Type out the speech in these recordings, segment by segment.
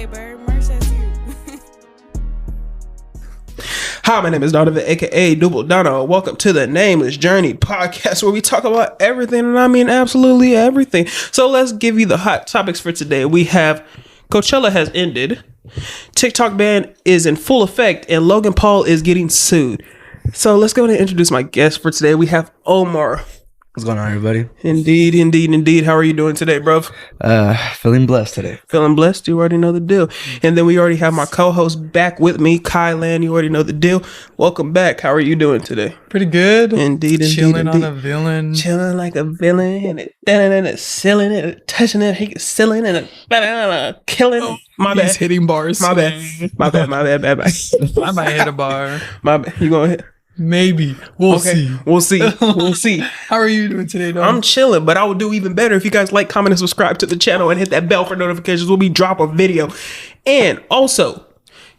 Okay, Bird, merch that's you. Hi, my name is Donovan, aka Double Dono. Welcome to the Nameless Journey podcast, where we talk about everything, and I mean absolutely everything. So let's give you the hot topics for today. We have Coachella has ended, TikTok ban is in full effect, and Logan Paul is getting sued. So let's go ahead and introduce my guest for today. We have Omar. What's going on, everybody? Indeed. How are you doing today, bro? Feeling blessed today. Feeling blessed? You already know the deal. And then we already have my co-host back with me, Kylan. You already know the deal. Welcome back. How are you doing today? Pretty good. Indeed. Chilling on a villain. Chilling like a villain, and it selling it, touching it, he selling it, killing. Oh, My bad. He's hitting bars. My bad. Bad. I might hit a bar. My bad. You go ahead. Maybe. We'll see. We'll see. How are you doing today, dog? I'm chilling, but I would do even better if you guys like, comment, and subscribe to the channel and hit that bell for notifications when we drop a video. And also,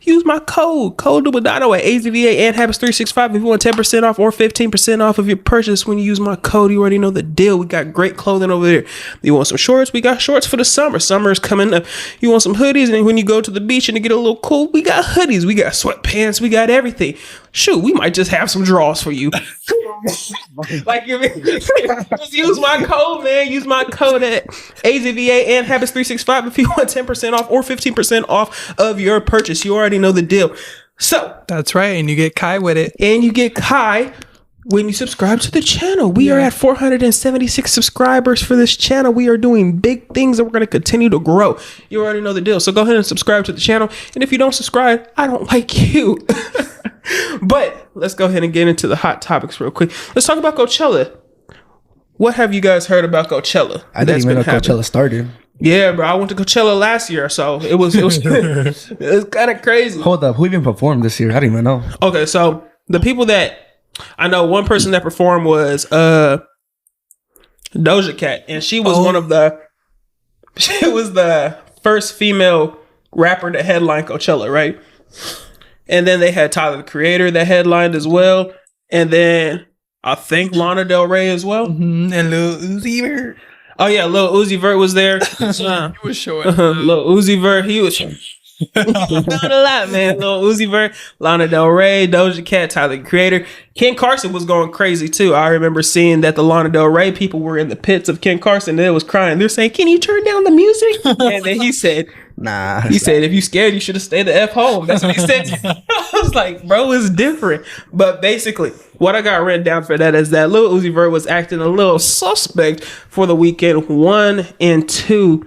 use my code DoubleDono at AZVA and Habits365 if you want 10% off or 15% off of your purchase when you use my code. You already know the deal. We got great clothing over there. You want some shorts? We got shorts for the summer. Summer is coming up. You want some hoodies? And when you go to the beach and to get a little cool, we got hoodies. We got sweatpants. We got everything. Shoot, we might just have some draws for you. Like, just use my code, man. Use my code at AZVA and Habits365 if you want 10% off or 15% off of your purchase. You already know the deal. So That's right. And you get Kai with it. and you get Kai when you subscribe to the channel. We are at 476 subscribers for this channel. We are doing big things and we're going to continue to grow. You already know the deal. So go ahead and subscribe to the channel. And if you don't subscribe, I don't like you. But let's go ahead and get into the hot topics real quick. Let's talk about Coachella. What have you guys heard about Coachella? I didn't even know Coachella started. Yeah, bro. I went to Coachella last year, so it was it was kind of crazy. Hold up, who even performed this year? I didn't even know. Okay, so the people that I know, one person that performed was Doja Cat, and she was she was the first female rapper to headline Coachella, right? And then they had Tyler, the Creator, that headlined as well, and then I think Lana Del Rey as well, And Lil Uzi Vert. Oh yeah, Lil Uzi Vert was there. He was showing. Lil Uzi Vert, he was doing a lot, man. Lil Uzi Vert, Lana Del Rey, Doja Cat, Tyler, the Creator. Ken Carson was going crazy too. I remember seeing that the Lana Del Rey people were in the pits of Ken Carson. They was crying. They're saying, "Can you turn down the music?" And then he said, Nah. He said, "If you scared, you should have stayed the F home." That's what he said. I was like, bro, it's different. But basically, what I got written down for that is that Lil Uzi Vert was acting a little suspect for the weekend 1 and 2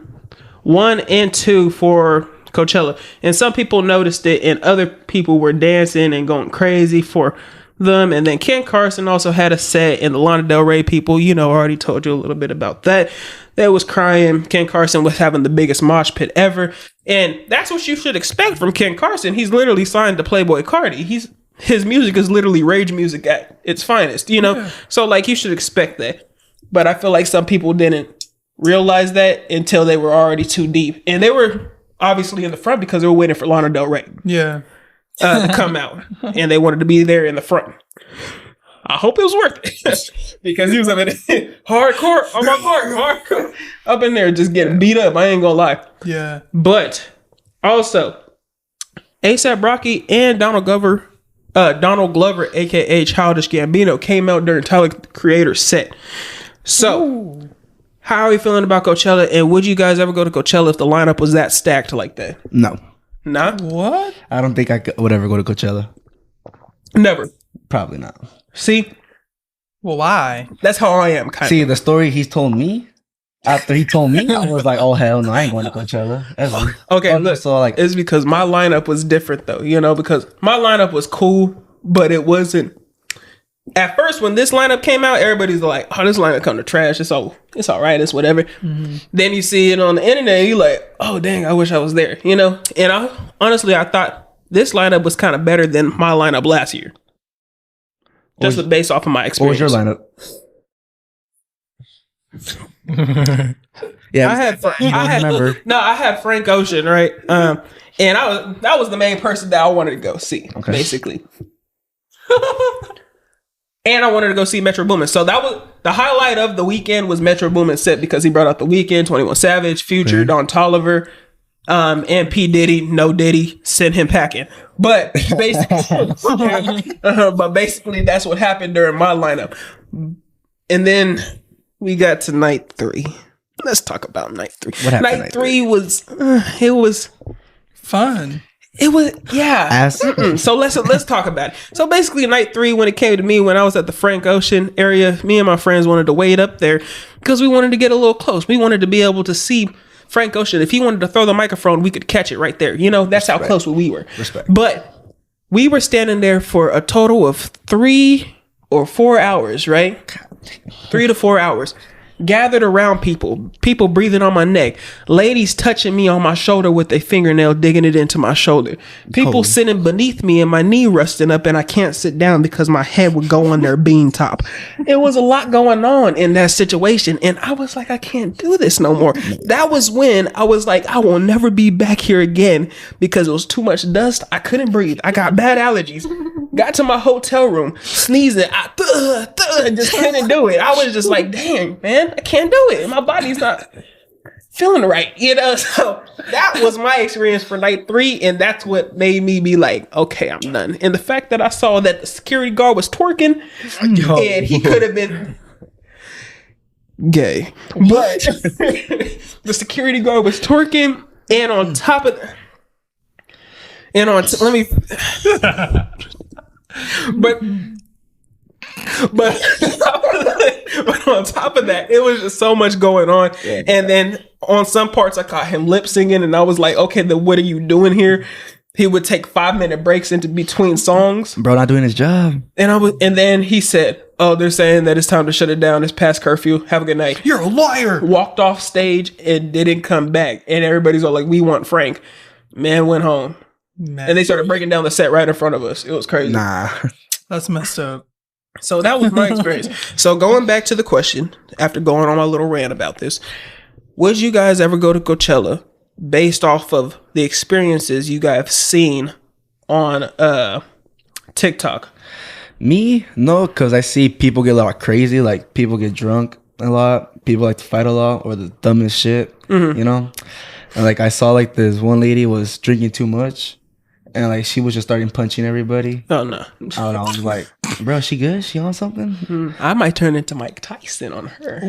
for Coachella. And some people noticed it, and other people were dancing and going crazy for them. And then Ken Carson also had a set, and the Lana Del Rey people, I already told you a little bit about that. They was crying. Ken Carson was having the biggest mosh pit ever. And that's what you should expect from Ken Carson. He's literally signed to Playboy Cardi. His music is literally rage music at its finest, Yeah. So like, you should expect that. But I feel like some people didn't realize that until they were already too deep. And they were obviously in the front because they were waiting for Lana Del Rey Yeah. to come out. And they wanted to be there in the front. I hope it was worth it. Because he was up in hardcore. Oh my God, hardcore. Up in there just getting beat up. I ain't gonna lie. Yeah. But also, A$AP Rocky and Donald Glover, aka Childish Gambino, came out during Tyler, the Creator's set. So, how are we feeling about Coachella? And would you guys ever go to Coachella if the lineup was that stacked like that? No. Nah? What? I don't think I would ever go to Coachella. Never. Probably not. See? Well, why? That's how I am, kind See, of. the story he's told me, after he told me, I was like, oh, hell no, I ain't going to Coachella. Okay, look. So, like, It's because my lineup was different, though, because my lineup was cool, but it wasn't. At first, when this lineup came out, everybody's like, "Oh, this lineup come to trash. It's all right. It's whatever." Mm-hmm. Then you see it on the internet, you're like, "Oh, dang, I wish I was there." And I thought this lineup was kind of better than my lineup last year, just based off of my experience. what was your lineup? Yeah, I had Frank Ocean, right? And that was the main person that I wanted to go see, basically. And I wanted to go see Metro Boomin. So that was the highlight of the weekend, was Metro Boomin's set, because he brought out The Weeknd, 21 Savage, Future, Don Toliver, And P Diddy, no Diddy, send him packing. But basically, that's what happened during my lineup. And then we got to night 3. Let's talk about night 3. What happened Night 3 was it was Fun. It was Ass. So let's talk about it. So basically, night 3, when it came to me, when I was at the Frank Ocean area, me and my friends wanted to wait up there because we wanted to get a little close. We wanted to be able to see Frank Ocean. If he wanted to throw the microphone, we could catch it right there. You know, that's how close we were. Respect. But we were standing there for a total of 3 or 4 hours, right? 3 to 4 hours. Gathered around people breathing on my neck, ladies touching me on my shoulder with their fingernail, digging it into my shoulder, people sitting beneath me and my knee rusting up and I can't sit down because my head would go on their bean top. It was a lot going on in that situation, and I was like, I can't do this no more. That was when I was like, I will never be back here again because it was too much dust. I couldn't breathe. I got bad allergies. Got to my hotel room, sneezing, just couldn't do it. I was just like, dang, man, I can't do it. My body's not feeling right, you know? So that was my experience for night 3, and that's what made me be like, okay, I'm done. And the fact that I saw that the security guard was twerking, and he could have been gay, but the security guard was twerking, and on top of that, but on top of that, it was just so much going on. Yeah. And then on some parts, I caught him lip singing, and I was like, okay, then what are you doing here? He would take 5-minute breaks into between songs. Bro, not doing his job. And then he said, oh, they're saying that it's time to shut it down. It's past curfew. Have a good night. You're a liar. Walked off stage and didn't come back. And everybody's all like, we want Frank. Man went home. And they started breaking down the set right in front of us. It was crazy. Nah. That's messed up. So that was my experience. So going back to the question, after going on my little rant about this, would you guys ever go to Coachella based off of the experiences you guys have seen on TikTok? Me? No, because I see people get a lot crazy. Like, people get drunk a lot. People like to fight a lot or the dumbest shit, you know? And, like, I saw, like, this one lady was drinking too much. And, like, she was just starting punching everybody. Oh, no. I don't know. I was like, bro, she good? She on something? I might turn into Mike Tyson on her.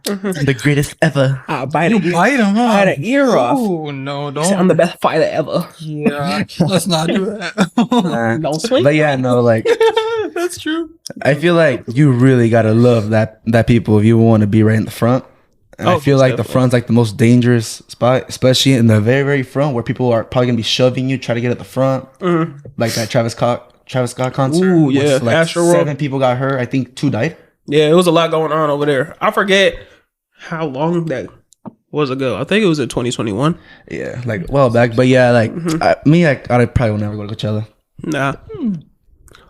The greatest ever. I'll bite You bite him, huh? Bite an ear off. Oh, no, don't. I'm the best fighter ever. Yeah, let's not do that. Nah. Don't swing. But yeah, no, like, That's true. I feel like you really got to love that people if you want to be right in the front. And I feel like definitely. the front's like the most dangerous spot, especially in the very, very front where people are probably gonna be shoving you, try to get at the front. Like that Travis Scott concert. Ooh, yeah. Like Astro World. 7 people got hurt. I think 2 died. Yeah, it was a lot going on over there. I forget how long that was ago. I think it was in 2021. Yeah, like well back. But yeah, like I probably will never go to Coachella. Nah.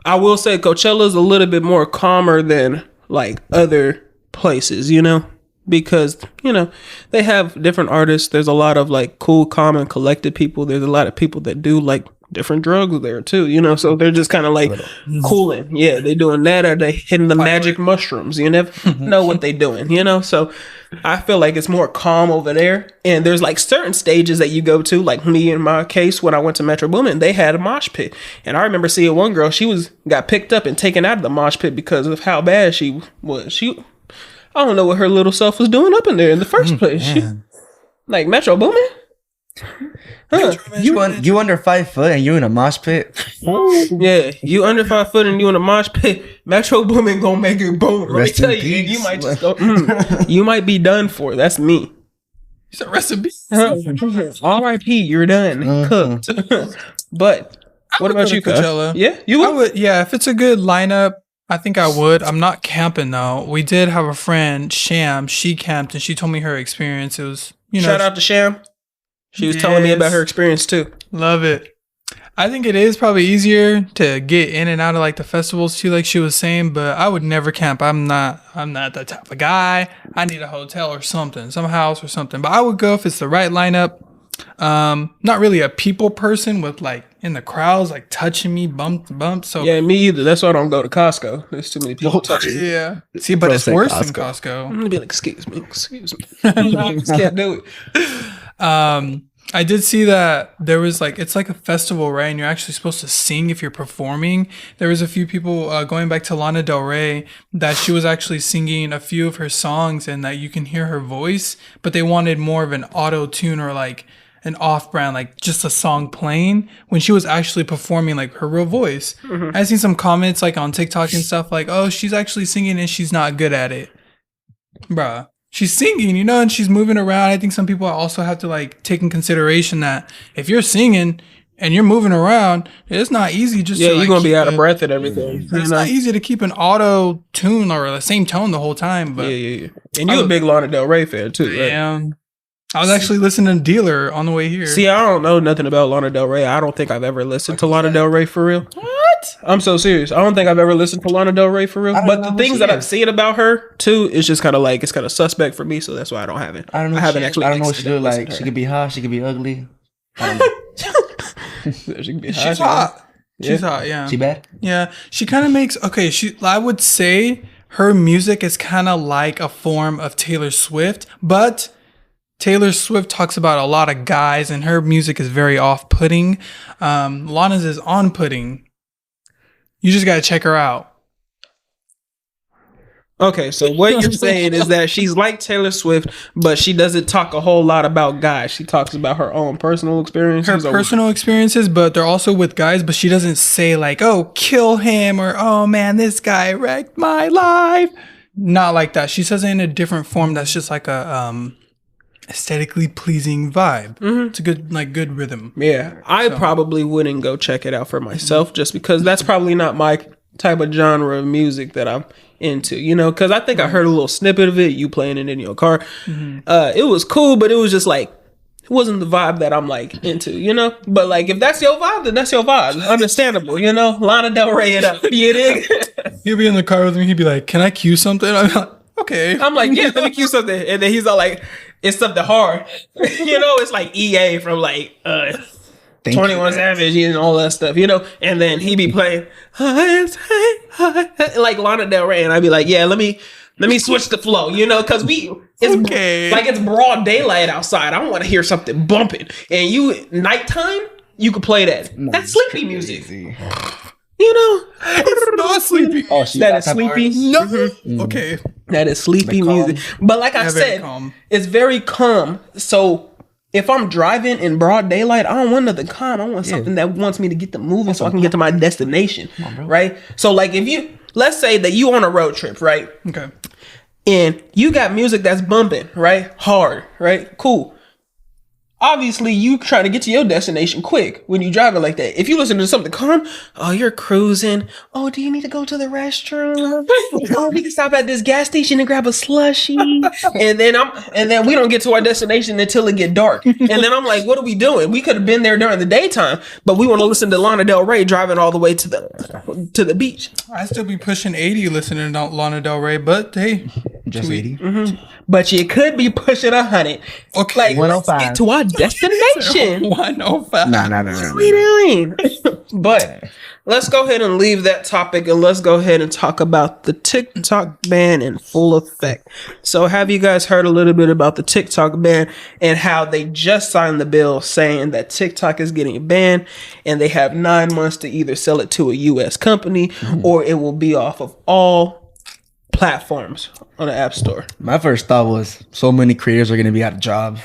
I will say Coachella is a little bit more calmer than like other places, you know? Because, you know, they have different artists. There's a lot of like cool, calm, and collected people. There's a lot of people that do like different drugs there too, you know? So they're just kind of like cooling. Yeah, they doing that, or they hitting the magic mushrooms. You never know what they doing, you know? So I feel like it's more calm over there. And there's like certain stages that you go to, like me in my case, when I went to Metro Boomin, they had a mosh pit. And I remember seeing one girl, she got picked up and taken out of the mosh pit because of how bad she was. I don't know what her little self was doing up in there in the first place. Like Metro Boomin? Huh. You under 5 foot and you in a mosh pit. Yeah, you under 5 foot and you in a mosh pit. Metro Boomin gonna make it boom. Let me Rest tell in you, peace. you might just go. You might be done for. That's me. It's a recipe. R.I.P. You're done. Cooked. But what about you, Coachella? Yeah, you I would. would. Yeah, if it's a good lineup, I think I would. I'm not camping though. We did have a friend, Sham. She camped and she told me her experience. It was, Shout out to Sham. She was telling me about her experience too. Love it. I think it is probably easier to get in and out of like the festivals too, like she was saying, but I would never camp. I'm not that type of guy. I need a hotel or something, some house or something. But I would go if it's the right lineup. Not really a people person with like in the crowds, like touching me, bump. So Yeah, me either. That's why I don't go to Costco. There's too many people touching me. yeah. See, but Bro, it's say worse than Costco. Costco. I'm gonna be like, excuse me. I just can't do it. I did see that there was like, it's like a festival, right? And you're actually supposed to sing if you're performing. There was a few people going back to Lana Del Rey that she was actually singing a few of her songs and that you can hear her voice, but they wanted more of an auto tune or like an off brand, like just a song playing when she was actually performing like her real voice. Mm-hmm. I've seen some comments like on TikTok and stuff like, oh, she's actually singing and she's not good at it. Bruh. She's singing, you know, and she's moving around. I think some people also have to like take in consideration that if you're singing and you're moving around, it's not easy just to, you're like, gonna be out of breath and everything. It's not easy to keep an auto tune or the same tone the whole time. But yeah. And you're a big Lana Del Rey fan too, right? Yeah. I was actually listening to Dealer on the way here. See, I don't know nothing about Lana Del Rey. I don't think I've ever listened to Lana Del Rey for real. What? I'm so serious. I don't think I've ever listened to Lana Del Rey for real. But the things that I've seen about her too is just kind of like, it's kind of suspect for me. So that's why I don't have it. I don't know. I don't know what she do. Like, she could be hot. She could be ugly. She could be hot. She's hot. She's hot. Yeah. She bad? Yeah. She kind of makes, okay. I would say her music is kind of like a form of Taylor Swift, but Taylor Swift talks about a lot of guys and her music is very off-putting. Lana's is on-putting. You just got to check her out. Okay, so what you're saying is that she's like Taylor Swift, but she doesn't talk a whole lot about guys. She talks about her own personal experiences. Experiences, but they're also with guys, but she doesn't say like, oh, kill him, or oh man, this guy wrecked my life. Not like that. She says it in a different form that's just like a aesthetically pleasing vibe. Mm-hmm. It's a good rhythm. Yeah, I probably wouldn't go check it out for myself just because that's probably not my type of genre of music that I'm into, you know, because I think I heard a little snippet of it, you playing it in your car. Mm-hmm. It was cool, but it was just like, it wasn't the vibe that I'm like into, you know. But like, if that's your vibe, then that's your vibe. Understandable, you know. Lana Del Rey it up. You dig? He'll be in the car with me. He'd be like, "Can I cue something?" I'm like, "Okay." I'm like, "Yeah, let me cue something." And then he's all like, "It's something hard," you know. It's like EA from like 21 Savage and all that stuff, you know. And then he be playing like Lana Del Rey, and I'd be like, "Yeah, let me switch the flow," you know, because it's broad daylight outside. I want to hear something bumping, and nighttime you could play that. That's sleepy music, you know. It's not sleepy. Oh, that is sleepy. No, mm-hmm. Okay, that is sleepy music. But like I said, it's very calm. So if I'm driving in broad daylight, I don't want nothing calm. I want something that wants me to get the moving so I can get to my destination, right? So like let's say that you on a road trip, right? Okay. And you got music that's bumping, right? Hard, right? Cool. Obviously, you trying to get to your destination quick when you driving like that. If you listen to something calm, oh, you're cruising. Oh, do you need to go to the restroom? Oh, we can stop at this gas station and grab a slushie. and then we don't get to our destination until it get dark. And then I'm like, what are we doing? We could have been there during the daytime, but we want to listen to Lana Del Rey driving all the way to the beach. I still be pushing 80 listening to Lana Del Rey, but hey, just 80. Mm-hmm. But you could be pushing 100. Okay, like 105 get to our destination. 105. No. What are we doing? But let's go ahead and leave that topic and let's go ahead and talk about the TikTok ban in full effect. So have you guys heard a little bit about the TikTok ban and how they just signed the bill saying that TikTok is getting banned and they have 9 months to either sell it to a US company or it will be off of all platforms on the App Store? My first thought was so many creators are going to be out of jobs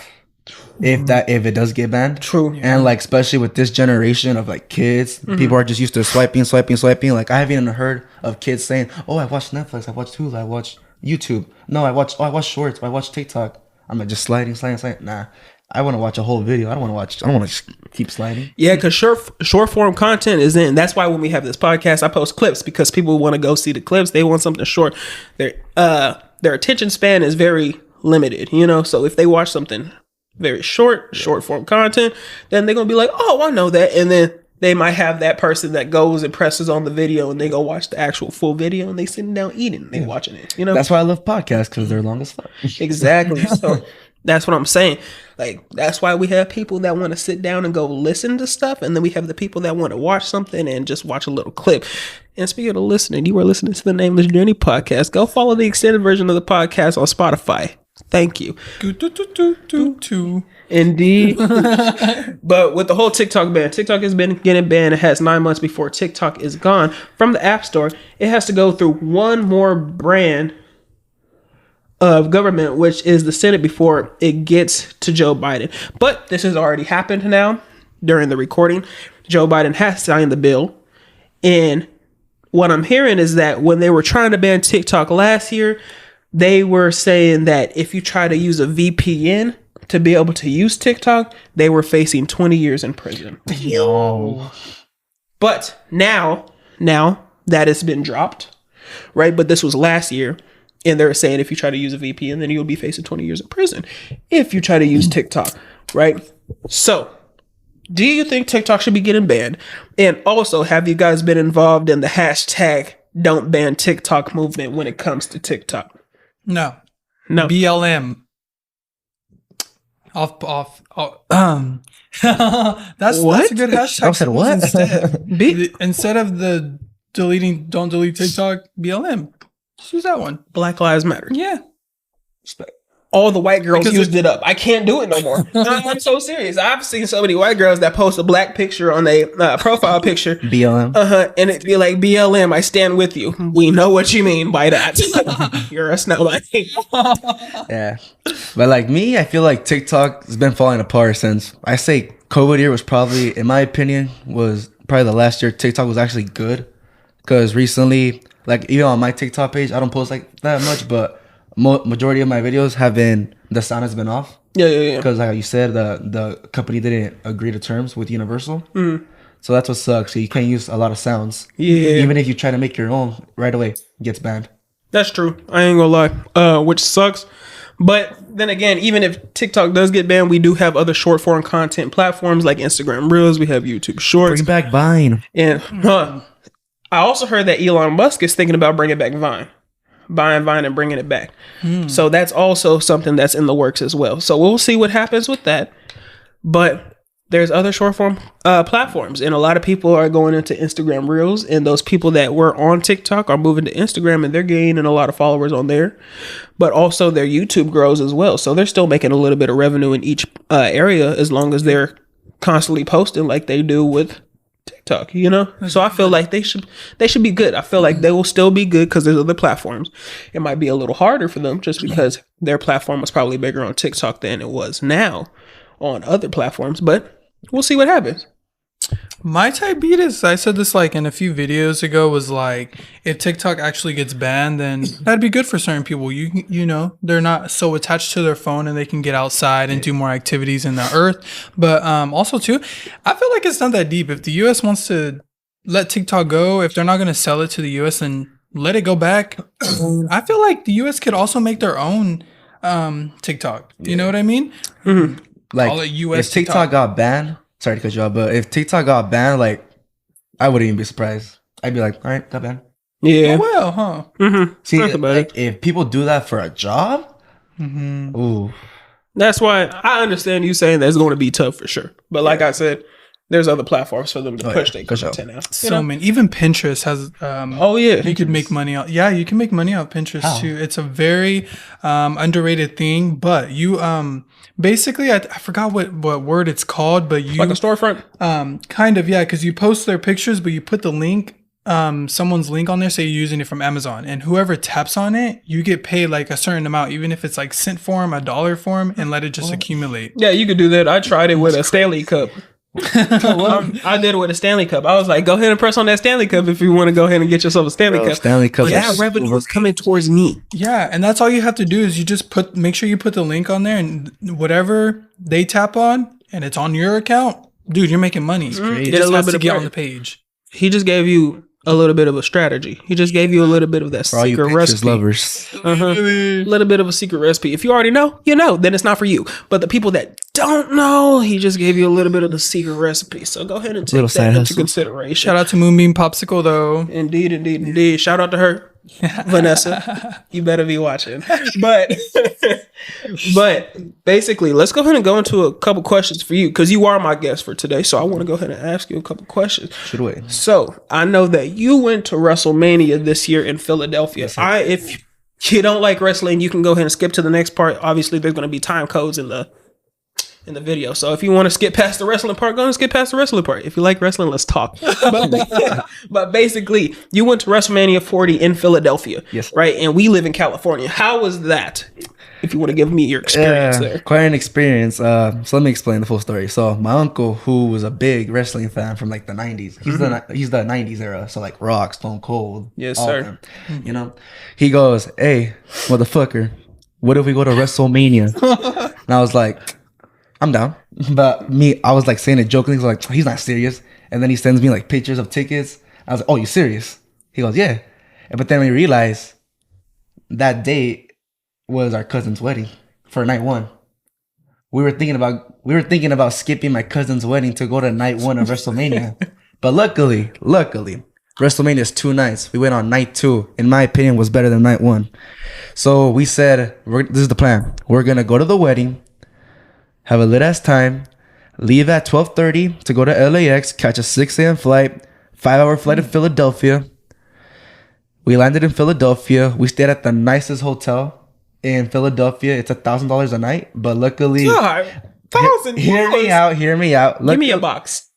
if it does get banned. True. And like especially with this generation of like kids, people are just used to swiping. Like I haven't even heard of kids saying, "Oh, I watch Netflix, I watch Hulu, I watch YouTube. No, I watch Shorts, I watch TikTok." I'm like just sliding. Nah, I want to watch a whole video. I don't want to just keep sliding. Yeah, because short form content is in. That's why when we have this podcast, I post clips because people want to go see the clips. They want something short. Their attention span is very limited, you know. So if they watch something very short form content, then they're gonna be like, "Oh, I know that," and then they might have that person that goes and presses on the video and they go watch the actual full video and they sitting down eating, they watching it, you know. That's why I love podcasts, because they're long as fuck. Exactly. So that's what I'm saying. Like, that's why we have people that want to sit down and go listen to stuff, and then we have the people that want to watch something and just watch a little clip. And speaking of listening, you are listening to the Nameless Journey podcast. Go follow the extended version of the podcast on Spotify. Thank you. Do. Indeed. But with the whole TikTok ban, TikTok has been getting banned. It has 9 months before TikTok is gone from the App Store. It has to go through one more brand of government, which is the Senate, before it gets to Joe Biden. But this has already happened now during the recording. Joe Biden has signed the bill. And what I'm hearing is that when they were trying to ban TikTok last year, they were saying that if you try to use a VPN to be able to use TikTok, they were facing 20 years in prison. Yo. But now that it's been dropped, right? But this was last year. And they're saying if you try to use a VPN, then you'll be facing 20 years in prison if you try to use TikTok, right? So, do you think TikTok should be getting banned? And also, have you guys been involved in the hashtag don't ban TikTok movement when it comes to TikTok? No. No. BLM. Off. That's a good hashtag. I said what? Instead of the don't delete TikTok, BLM. Just use that one. Black Lives Matter. Yeah. All the white girls Because used it up. I can't do it no more. I'm so serious. I've seen so many white girls that post a black picture on their profile picture. BLM. And it'd be like, BLM, I stand with you. We know what you mean by that. You're a snowbike. Yeah. But like me, I feel like TikTok has been falling apart since, I say COVID year was probably, in my opinion, was probably the last year TikTok was actually good. Because recently, like even on my TikTok page, I don't post like that much, but majority of my videos have been, the sound has been off. Yeah. Because like you said, the company didn't agree to terms with Universal. So that's what sucks. So you can't use a lot of sounds. Yeah. Even if you try to make your own, right away it gets banned. That's true. I ain't gonna lie. Which sucks. But then again, even if TikTok does get banned, we do have other short form content platforms like Instagram Reels. We have YouTube Shorts. Bring back Vine. And I also heard that Elon Musk is thinking about bringing back Vine. Buying Vine and bringing it back. So that's also something that's in the works as well. So we'll see what happens with that. But there's other short form platforms. And a lot of people are going into Instagram Reels. And those people that were on TikTok are moving to Instagram. And they're gaining a lot of followers on there. But also their YouTube grows as well. So they're still making a little bit of revenue in each area, as long as they're constantly posting like they do with TikTok, you know? So I feel like they should be good. I feel like they will still be good because there's other platforms. It might be a little harder for them just because their platform was probably bigger on TikTok than it was now on other platforms, but we'll see what happens. My type beat is, I said this like in a few videos ago, was like, if TikTok actually gets banned, then that'd be good for certain people. You know, they're not so attached to their phone and they can get outside and do more activities in the earth. But also too, I feel like it's not that deep. If the US wants to let TikTok go, if they're not going to sell it to the US and let it go back, I feel like the US could also make their own TikTok. You know what I mean? Like Call it US if TikTok got banned, sorry to cut you off, but if TikTok got banned, like I wouldn't even be surprised. I'd be like, all right, got banned. Yeah. Oh, well, huh? See, That's about like if people do that for a job, ooh, That's why I understand you saying that's going to be tough for sure. But like I said, there's other platforms for them to push their content out. So many. Even Pinterest has. Oh yeah, you could make money out. Yeah, you can make money out of Pinterest too. It's a very underrated thing. But you basically, I forgot what word it's called, but you like a storefront. Kind of, yeah, because you post their pictures, but you put the link. Someone's link on there, say you're using it from Amazon, and whoever taps on it, you get paid like a certain amount, even if it's like cent form, $1 form, and let it just accumulate. Yeah, you could do that. I tried it with a Stanley Cup. I did it with a Stanley Cup. I was like, go ahead and press on that Stanley Cup if you want to go ahead and get yourself a Stanley Cup. Stanley Cup. But that revenue was coming towards me. Yeah, and that's all you have to do is you just make sure you put the link on there, and whatever they tap on, and it's on your account, dude, you're making money. It just has to get on the page. He just gave you a little bit of a strategy. He just gave you a little bit of that For all you secret Pinterest recipe. lovers. A little bit of a secret recipe. If you already know, you know, then it's not for you. But the people that don't know, he just gave you a little bit of the secret recipe. So go ahead and take that into consideration. Shout out to Moonbeam Popsicle though. Indeed. Shout out to her. Vanessa, you better be watching. But basically, let's go ahead and go into a couple questions for you because you are my guest for today. So I want to go ahead and ask you a couple questions. Should wait. So I know that you went to WrestleMania this year in Philadelphia. you don't like wrestling, you can go ahead and skip to the next part. Obviously, there's going to be time codes in the video. So if you want to skip past the wrestling part, go and skip past the wrestling part. If you like wrestling, let's talk. But basically, you went to WrestleMania 40 in Philadelphia, yes, right? And we live in California. How was that? If you want to give me your experience there. Quite an experience. So let me explain the full story. So my uncle, who was a big wrestling fan from like the 90s, he's the 90s era. So like Rock, Stone Cold. Yes, all sir. of them, you know, he goes, "Hey, motherfucker, what if we go to WrestleMania?" And I was like, I'm down. But I was like saying it jokingly. Like, he's not serious. And then he sends me like pictures of tickets. I was like, "Oh, you serious?" He goes, "Yeah." But then we realized that date was our cousin's wedding for night one. We were thinking about skipping my cousin's wedding to go to night one of WrestleMania. But luckily, WrestleMania is 2 nights. We went on night 2. In my opinion, was better than night 1. So we said, this is the plan. We're gonna go to the wedding, have a lit ass time, leave at 12:30 to go to LAX, catch a 6 a.m. flight, 5-hour flight to Philadelphia. We landed in Philadelphia. We stayed at the nicest hotel in Philadelphia. It's $1,000 a night, but luckily, God, $1,000. Hear me out. Give me a box.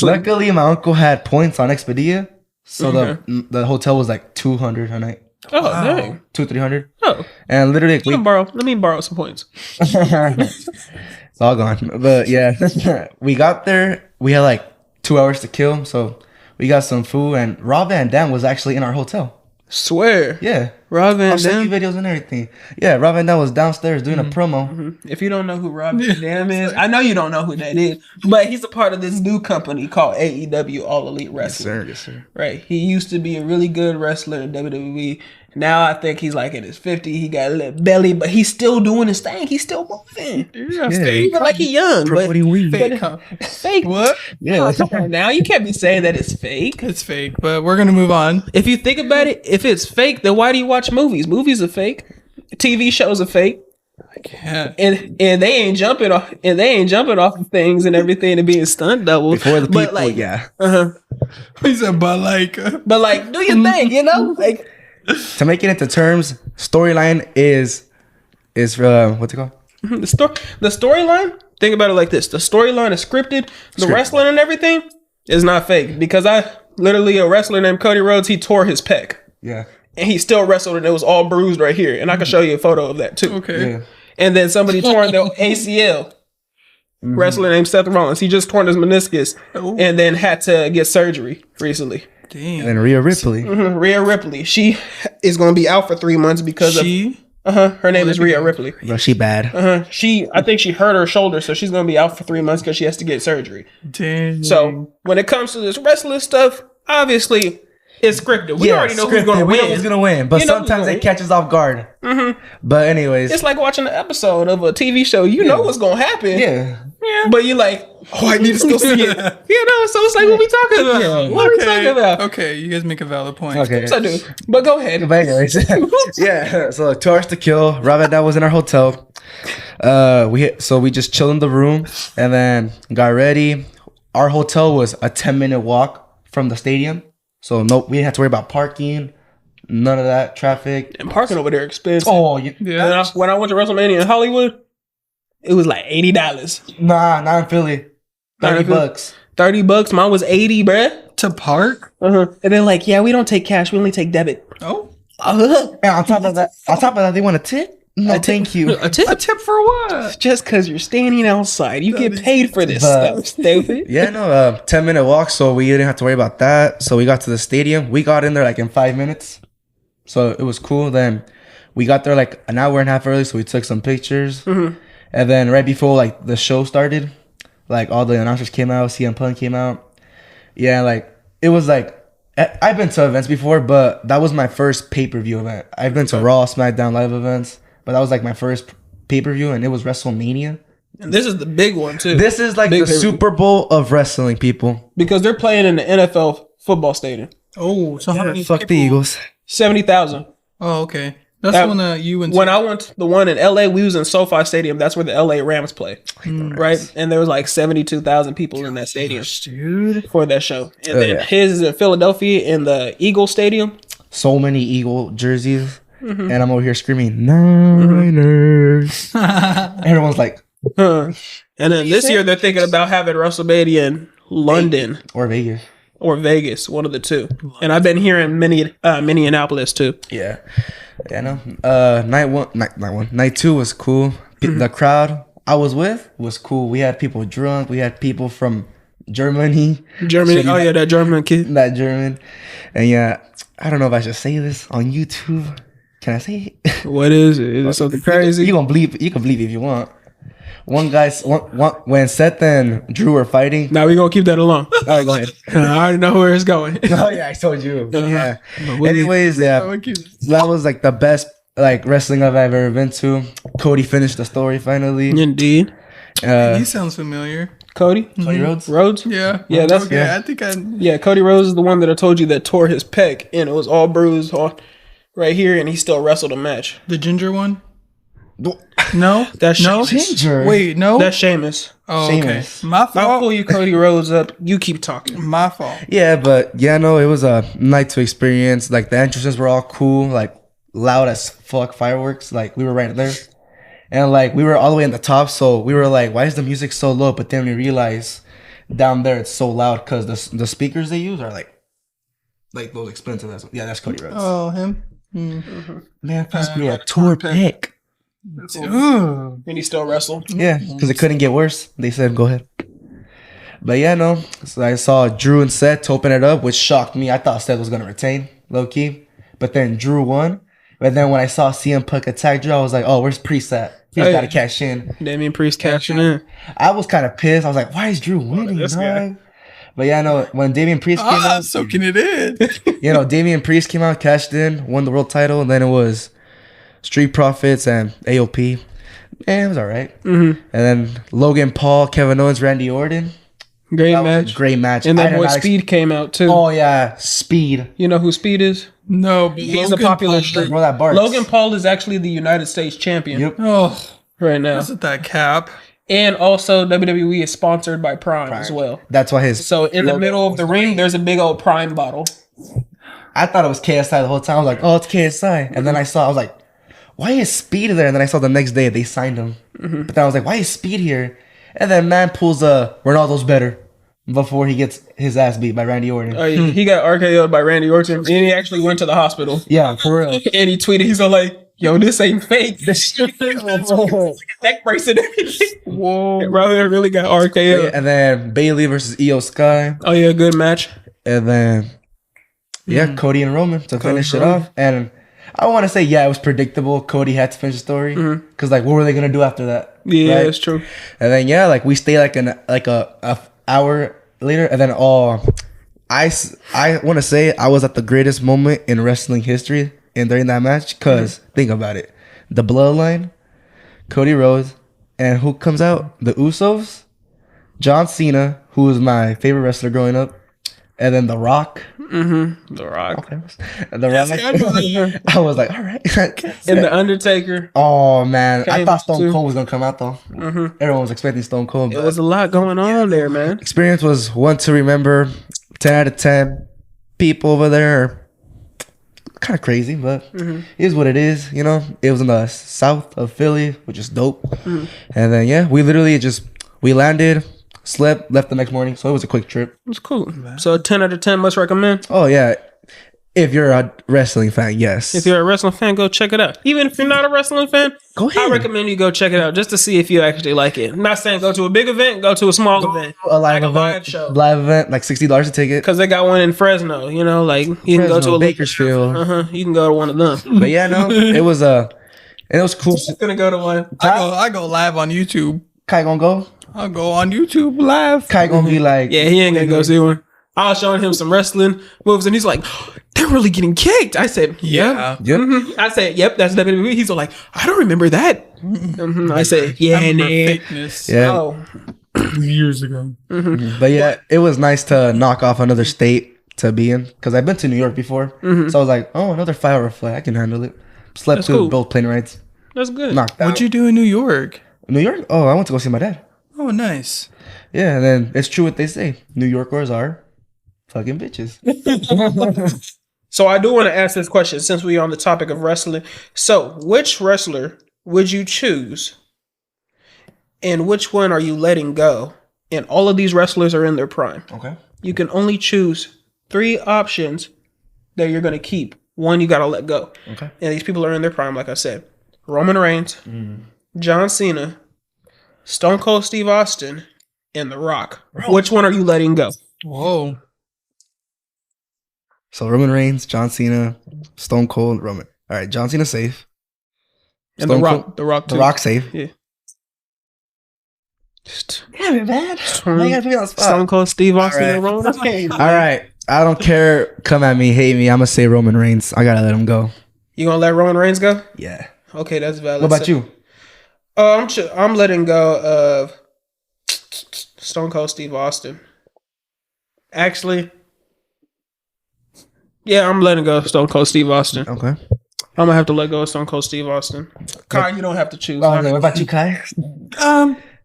Luckily, my uncle had points on Expedia, so the hotel was like $200 a night. Oh, dang. $200-$300. Oh, and literally, let me borrow some points. It's all gone. But yeah, we got there. We had like 2 hours to kill, so we got some food. And Rob Van Dam was actually in our hotel. Swear. Yeah. Rob Van I'll send Dam. you videos and everything. Yeah, Rob Van Dam was downstairs doing a promo. If you don't know who Rob Van Dam is, I know you don't know who that is, but he's a part of this new company called AEW, All Elite Wrestling. Yes, sir. Right. He used to be a really good wrestler in WWE. Now I think he's like in his 50s. He got a little belly, but he's still doing his thing. He's still moving. Yeah. Even like he's young. But fake. What? Yeah. Come on now. You can't be saying that it's fake. It's fake, but we're gonna move on. If you think about it, if it's fake, then why do you watch movies? Movies are fake. TV shows are fake. I can't. And they ain't jumping off of things and everything and being stunt doubles. Before the people, but like, yeah. He said, but like, do your thing, you know? Like, To make it into terms, storyline is what's it called? the storyline, think about it like this. The storyline is scripted. The wrestling and everything is not fake. Because a wrestler named Cody Rhodes, he tore his pec. Yeah. And he still wrestled and it was all bruised right here. And I can show you a photo of that too. okay. Yeah. And then somebody tore their ACL. Wrestler named Seth Rollins. He just torn his meniscus and then had to get surgery recently. Damn. And Rhea Ripley. Rhea Ripley. She is going to be out for 3 months because her name is Rhea Ripley. Bro, she bad. I think she hurt her shoulder, so she's going to be out for 3 months because she has to get surgery. Damn. So when it comes to this wrestling stuff, obviously it's scripted. We already know who's going to We win. know who's gonna win, but sometimes it catches off guard. But anyways, It's like watching an episode of a TV show. You know what's going to happen. yeah. But you're like, oh, I need to still see it. You know, so it's like, what we talking about? What are we talking about? Okay, you guys make a valid point. Okay. Yes, I do. But go ahead. But anyways, yeah. So 2 hours to kill. Robert, that was in our hotel. We just chilled in the room and then got ready. Our hotel was a 10-minute walk from the stadium, so no, we didn't have to worry about parking. None of that traffic. And parking over there expensive. Oh, Yeah. When I went to WrestleMania in Hollywood, it was like $80. nah, not in Philly. $30. $30. Mine was 80, bruh. To park? And they're like, yeah, we don't take cash. We only take debit. Oh. And on top of that, they want a tip. No, thank you. A tip? A tip for what? Just because you're standing outside. You get paid for this stuff, stupid. Yeah, no, 10-minute walk, so we didn't have to worry about that. So we got to the stadium. We got in there like in 5 minutes. So it was cool. Then we got there like an hour and a half early, so we took some pictures. And then right before like the show started, like all the announcers came out, CM Punk came out. Yeah, like it was like, I've been to events before, but that was my first pay-per-view event. I've been to Raw, SmackDown live events, but that was like my first pay-per-view, and it was WrestleMania. And this is the big one, too. This is like the Super Bowl of wrestling, people. Because they're playing in the NFL football stadium. Oh, so how many Fuck the Eagles. 70,000. Oh, okay. That's the one that you went to. When I went to the one in LA, we was in SoFi Stadium. That's where the LA Rams play. Right? And there was like 72,000 people in that stadium Dude. for that show. And then his is in Philadelphia in the Eagle Stadium. so many Eagle jerseys, and I'm over here screaming Niners. Everyone's like, And then this year they're thinking about having WrestleMania in London or Vegas. or Vegas, one of the two. And I've been hearing Minneapolis too. Yeah, no. Night two was cool. The crowd I was with was cool. We had people drunk. We had people from Germany. Oh yeah, that German kid. That German. And yeah, I don't know if I should say this on YouTube. Can I say it? What is it? Is it something crazy? You can believe if you want. When Seth and Drew were fighting. Now we gonna keep that alone. All right, go ahead. I already know where it's going. Oh yeah, I told you. Yeah. But Anyways, yeah, that was like the best like wrestling I've ever been to. Cody finished the story finally. Indeed. He sounds familiar. Cody Rhodes. Yeah, that's okay. yeah. I think I. Yeah, Cody Rhodes is the one that I told you that tore his pec and it was all bruised right here, and he still wrestled a match. The ginger one. No, That's no. Ginger. Wait, no. That's Sheamus. Oh, Sheamus. okay. My I'll fault. pull you Cody Rhodes up. You keep talking. My fault. Yeah, but yeah, no, it was a night to experience. Like the entrances were all cool, like loud as fuck fireworks. Like we were right there, and like we were all the way in the top, so we were like, why is the music so low? But then we realized down there it's so loud because the speakers they use are like those expensive. Yeah, that's Cody Rhodes. Oh, him. Man, passed me a tour pick. Ooh. And he still wrestled. Yeah, because it couldn't get worse. They said, go ahead. But yeah, no. So I saw Drew and Seth open it up, which shocked me. I thought Seth was going to retain, low key. But then Drew won. But then when I saw CM Punk attack Drew, I was like, oh, where's Priest at? He's got to cash in. Damian Priest cashing in. I was kind of pissed. I was like, why is Drew winning, this guy. dog? But yeah, no, when Damian Priest came out, Soaking it in. Damian Priest came out, cashed in, won the world title, and then it was Street Profits and AOP. Yeah, it was all right. And then Logan Paul, Kevin Owens, Randy Orton. Great That was match. a great match. And I that did boy not Speed came out too. Oh yeah, Speed. You know who Speed is? No, but He's Logan a popular Paul- street. Bro, that barks. Logan Paul is actually the United States champion Yep. Oh, right now. isn't that cap? And also WWE is sponsored by Prime as well. That's why his. So in the middle of the ring, there's a big old Prime bottle. I thought it was KSI the whole time. I was like, oh, it's KSI. And then I was like, why is Speed there? And then I saw the next day they signed him. But then I was like, why is Speed here? And then man pulls Ronaldo's better before he gets his ass beat by Randy Orton. Oh, yeah. He got RKO'd by Randy Orton, and he actually went to the hospital. Yeah, for real. And he tweeted, he's all like, yo, this ain't fake. This shit is like a neck brace and everything. Whoa. Bro, really got RKO. And then Bailey versus Io Sky. Oh, yeah, good match. And then, Cody and Roman to finish it off. And I want to say, it was predictable. Cody had to finish the story. Because, what were they going to do after that? Yeah, right? that's true. And then, we stayed a hour later. And then, I want to say I was at the greatest moment in wrestling history and during that match. Because, think about it. The Bloodline, Cody Rhodes, and who comes out? The Usos, John Cena, who was my favorite wrestler growing up. And then The Rock. The Rock. The Rock. I was like, all right. And The Undertaker. Oh, man. I Came thought Stone too. Cold was going to come out, though. Everyone was expecting Stone Cold. It But was a lot going on there, man. experience was one to remember. 10 out of 10. People over there are kind of crazy, but it is what it is. It was in the south of Philly, which is dope. And then, we literally we landed, slept, left the next morning. So it was a quick trip. It was cool. So 10 out of 10 must recommend. Oh, yeah. If you're a wrestling fan, yes. If you're a wrestling fan, go check it out. Even if you're not a wrestling fan, Go I ahead. recommend you go check it out just to see if you actually like it. I'm not saying go to a big event, go to a small event. A live like event, a live show. live event, like $60 a ticket. Because they got one in Fresno, you can go to a Bakersfield. You can go to one of them. But yeah, no, it was cool. Gonna go to one. I go live on YouTube. Kai gonna go. I'll go on YouTube live. Kai gonna be like, Yeah, he ain't gonna go see one. I was showing him some wrestling moves, and he's like, "They're really getting kicked." I said, "Yeah." yep. I said, "Yep, that's WWE." He's all like, "I don't remember that." I said, "Yeah, Remember nah." Fitness. Yeah. Oh, Years ago. But yeah, it was nice to knock off another state to be in because I've been to New York before, so I was like, oh, another 5-hour flight, I can handle it. Slept That's through cool. both plane rides, that's good. knocked out. What'd you do in New York? New York? Oh, I went to go see my dad. Oh, nice. Yeah, and then it's true what they say. New Yorkers are fucking bitches. So I do want to ask this question since we're on the topic of wrestling. So, which wrestler would you choose, and which one are you letting go? And all of these wrestlers are in their prime. Okay. You can only choose 3 options that you're going to keep. One you got to let go. Okay. And these people are in their prime, like I said. Roman Reigns, John Cena, Stone Cold Steve Austin, and The Rock. Which one are you letting go? Whoa. So Roman Reigns, John Cena, Stone Cold, Roman. All right, John Cena safe. And Stone The Rock. Cold- The Rock too. The Rock safe. Yeah. Damn it, man. Now you gotta put me on the spot. Stone Cold Steve Austin All and Roman Reigns. All right. I don't care. Come at me, hate me. I'm gonna say Roman Reigns. I gotta let him go. You gonna let Roman Reigns go? Yeah. Okay, that's valid. What about you? I'm letting go of Stone Cold Steve Austin. Actually, yeah, I'm letting go of Stone Cold Steve Austin. Okay. I'm gonna have to let go of Stone Cold Steve Austin. Kai, you don't have to choose. What about you, Kai?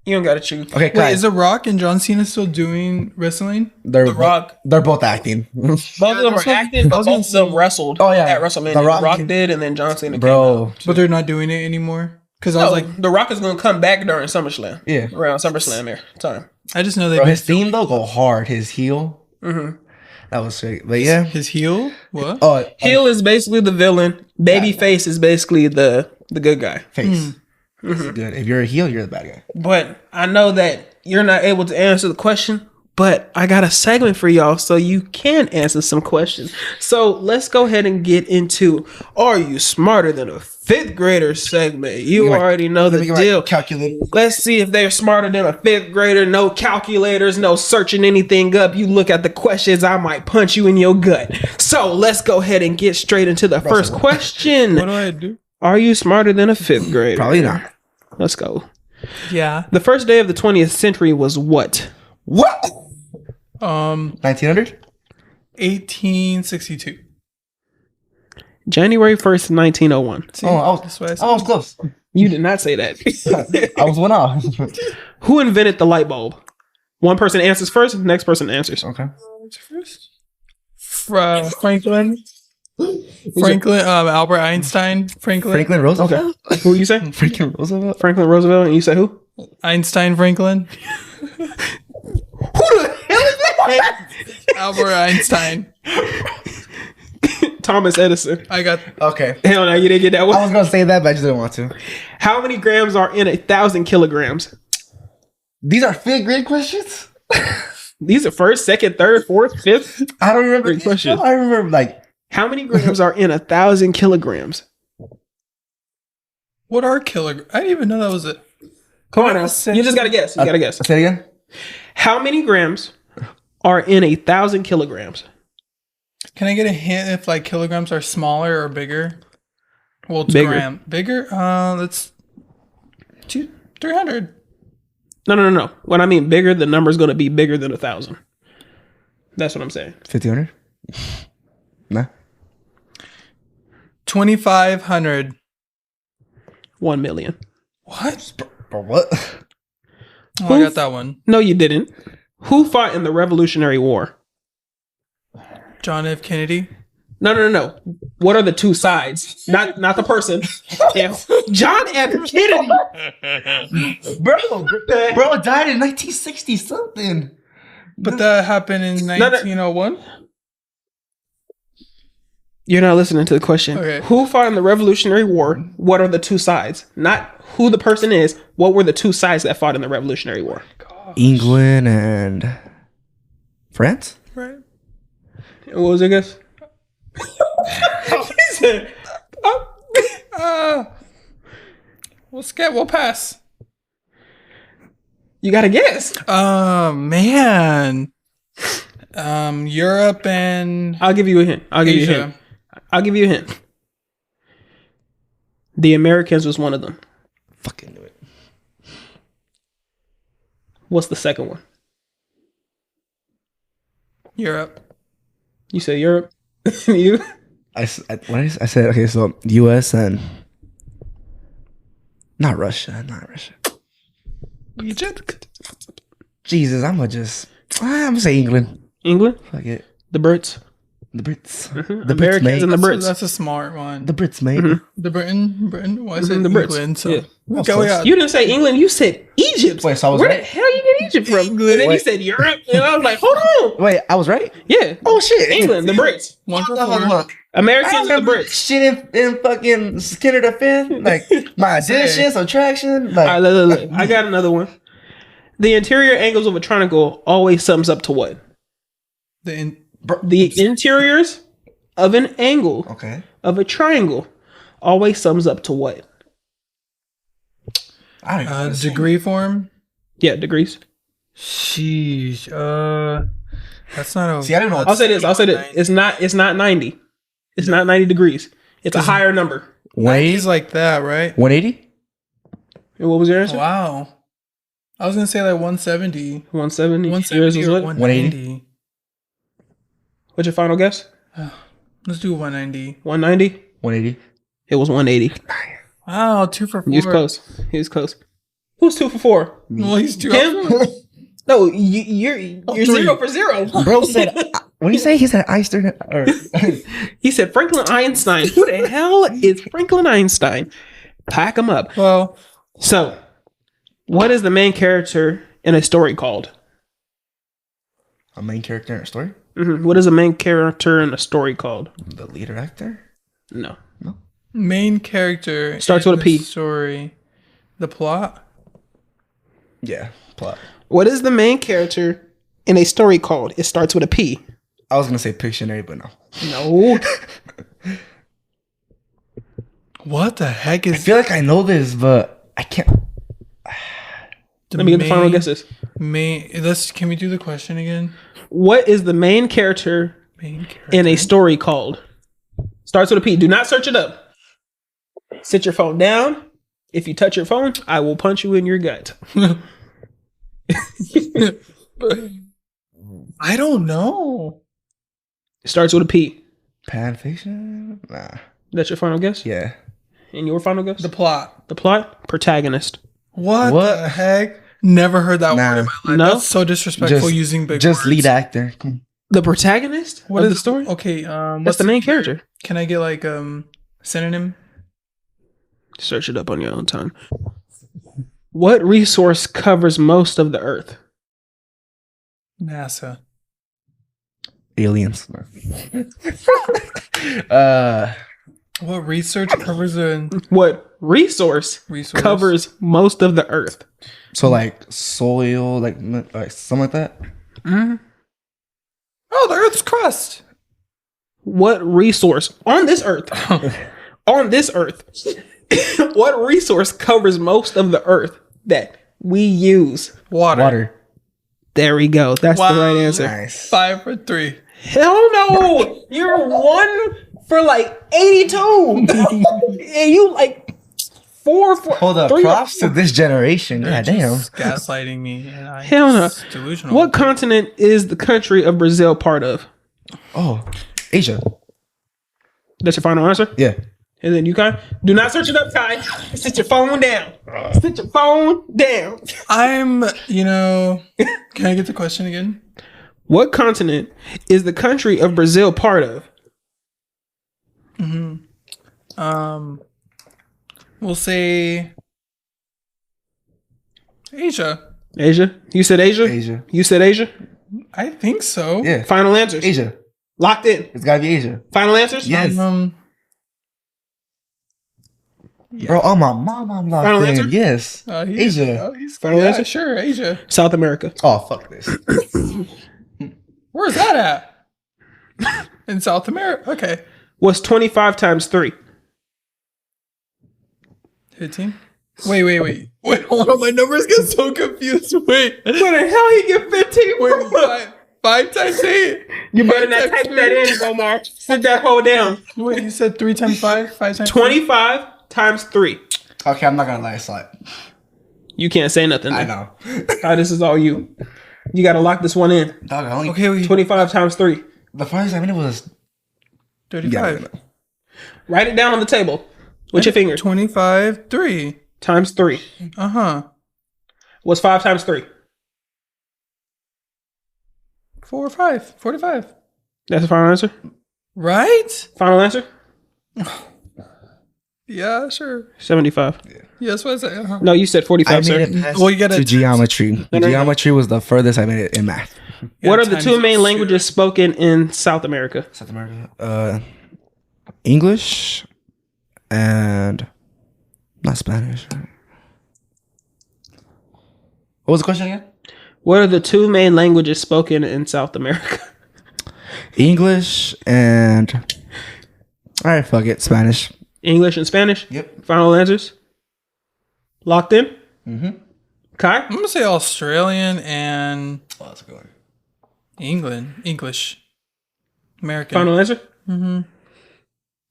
You don't gotta choose. Okay, Kai. Wait, is The Rock and John Cena still doing wrestling? They're The Rock. They're both acting. Both of them are acting, but both of them wrestled. Oh, yeah. At WrestleMania. The The Rock- Rock did, and then John Cena came out. Bro. But they're not doing it anymore? Because I was like, The Rock is gonna come back during SummerSlam. Yeah. Around SummerSlam there time. I just know Bro, that his theme though go hard. His heel. Mm-hmm. That was sick. But yeah. his heel? What? Oh, Heel is basically the villain. Baby face is basically the good guy. face. This is good. If you're a heel, you're the bad guy. But I know that you're not able to answer the question, but I got a segment for y'all so you can answer some questions. So let's go ahead and get into Are You Smarter Than a Fifth Grader segment. You already know the deal. Calculator. Let's see if they're smarter than a fifth grader. No calculators, no searching anything up. You look at the questions, I might punch you in your gut. So let's go ahead and get straight into the first question. What do I do? Are you smarter than a fifth grader? Probably not. Let's go. Yeah. The first day of the 20th century was what? What? 1900? 1862. January 1st, 1901. See, Oh, that's what I I said. was close. You did not say that. I was one off. Who invented the light bulb? One person answers first, next person answers. Okay. Franklin. Albert Einstein. Franklin Roosevelt? Okay. Who you say? Franklin Roosevelt? Franklin Roosevelt, and you say who? Einstein Franklin. Who the hell is that? Albert Einstein. Thomas Edison. I got Okay. Hell no, you didn't get that I one. was going to say that, but I just didn't want to. How many grams are in 1,000 kilograms? These are fifth grade questions? These are first, second, third, fourth, fifth. I don't remember. Great question. I remember, like, How many grams are in 1,000 kilograms? what are kilograms? I didn't even know that was it. Come on now. You just gotta guess. You gotta guess. say it again? How many grams are in 1,000 kilograms? Can I get a hint if like kilograms are smaller or bigger? Well, it's Bigger. gram. Bigger? That's 300. No. When I mean bigger, the number's gonna be bigger than 1,000. That's what I'm saying. 1,500? Nah. 2,500. 1 million. What? Bro, what? Oh, I got that one. No, you didn't. Who fought in the Revolutionary War? John F. Kennedy. No. What are the two sides? Not the person. Yeah. John F. Kennedy. Bro died in 1960 something. But that happened in 1901. You're not listening to the question. Okay. Who fought in the Revolutionary War? What are the two sides? Not who the person is. What were the two sides that fought in the Revolutionary War? England and France? Right. What was it, guess? He said, We'll pass. you gotta guess. Oh man. Europe and I'll give you a hint. Asia. I'll give you a hint. The Americans was one of them. Fucking knew it. What's the second one? Europe. You say Europe? You? I said, okay, so US and not Russia. Egypt. Jesus, I'm gonna say England. England? Fuck it. The Brits? The Brits. Mhm. The Americans Brits, mate. and the Brits. That's a smart one. The Brits, mate. The Britain. Why is it The Brits. England? So Yeah. That's go close. out. You didn't say England. You said Egypt. Wait, so I was Where right? the hell you get Egypt from? England. And then you Wait. said Europe. And I was like, hold on. Wait, I was right? Yeah. Oh, shit. England, the Brits. One for Hold on, four. hold on. Americans I and the remember Brits. shit in fucking Skinner the Fifth. Like, my addition, subtraction. Like, All right, look. I got another one. The interior angles of a triangle always sums up to what? The interiors of an angle okay. of a triangle always sums up to what? I don't know. Degree form. Yeah, degrees. Sheesh. That's not a. See, I don't know. I'll say this. It's not 90. It's not 90 degrees. It's a higher number. 180? He's like that, right? 180? And what was your answer? Wow. I was gonna say like 170. 170. 170 Yours was or what? 190. What's your final guess? Let's do 190. 190. 180. It was 180. Wow, 2 for 4. He was close. He was close. Who's 2 for 4? Well, he's 2 Him? for 4. No, you're 0 for 0. Bro said, what do you say? He said Einstein. Or, He said Franklin Einstein. Who the hell is Franklin Einstein? Pack him up. Well, So, what is the main character in a story called? a main character in a story? What is a main character in a story called? The leader actor? No. main character Starts in with a P. the story. The plot. Yeah, plot. What is the main character in a story called? It starts with a P. I was going to say Pictionary, but no. No. What the heck I is feel like I know this, but I can't. Let me get the final guesses. Can we do the question again? What is the main character Main character. in a story called? Starts with a P. Do not search it up. Sit your phone down. If you touch your phone, I will punch you in your gut. I don't know. It starts with a P. Pan fiction? Nah. That's your final guess? Yeah. And your final guess? The plot. The plot? Protagonist. What the heck? Never heard that Nah. word in my life. No? That's so disrespectful using big Just words. lead actor. The protagonist What of is the story? Okay, That's what's the main character. Can I get like synonym? Search it up on your own time. What resource covers most of the earth? NASA. Aliens. What research covers a What resource resource? covers most of the earth? So like soil, like something like that. Oh, the Earth's crust. What resource on this earth? On this earth, what resource covers most of the earth that we use? Water. There we go. That's the right answer. Nice. 5 for 3. Hell no! You're 1 for like 82, and you like 4 for. Hold up. 3 or Props to this generation. They're God damn. just gaslighting me. And I Hell no. it's delusional. What continent is the country of Brazil part of? Oh, Asia. That's your final answer? Yeah. And then you Kai? Do not search it up, Kai. Sit your phone down. Sit your phone down. Can I get the question again? What continent is the country of Brazil part of? We'll say Asia. Asia? You said Asia? Asia. You said Asia? I think so. Yeah. Final answers? Asia. Locked in. It's gotta be Asia. Final answers? Yes. Yeah. Bro, oh my mom, I'm locked Final in. answer? Yes. Asia. Final answer? Sure, Asia. South America. Oh, fuck this. Where's that at? In South America. Okay. What's 25 times 3? 15. Wait, hold on. My numbers get so confused. Wait. Where the hell he get 15 Wait, from? 5 times 8. You better not Five type times that three. in, Omar. Sit that hole down. Wait, you said 3 times 5? 5 times 25 times 3. Okay, I'm not gonna lie. I saw it. You can't say nothing. I then. know. This is all you. You got to lock this one in. Dog, I only. Okay, wait. 25 times 3. The first time it was. 35. Yeah. Write it down on the table with your finger. 25, 3. Times 3. Uh-huh. What's 5 times 3? 4 or 5. 45. That's the final answer? Right? Final answer? Yeah, sure. 75. Yeah, that's what I said. No, you said 45, I made sir. it past Well, you gotta to geometry. No, no. Geometry was the furthest I made it in math. What are the two main languages spoken in South America? South America. English and not Spanish. What was the question again? What are the two main languages spoken in South America? English and all right, fuck it, Spanish. English and Spanish? Yep. Final answers? Locked in? Mm-hmm. Kai? I'm gonna say Australian and Oh, that's a good one. English, American. Final answer?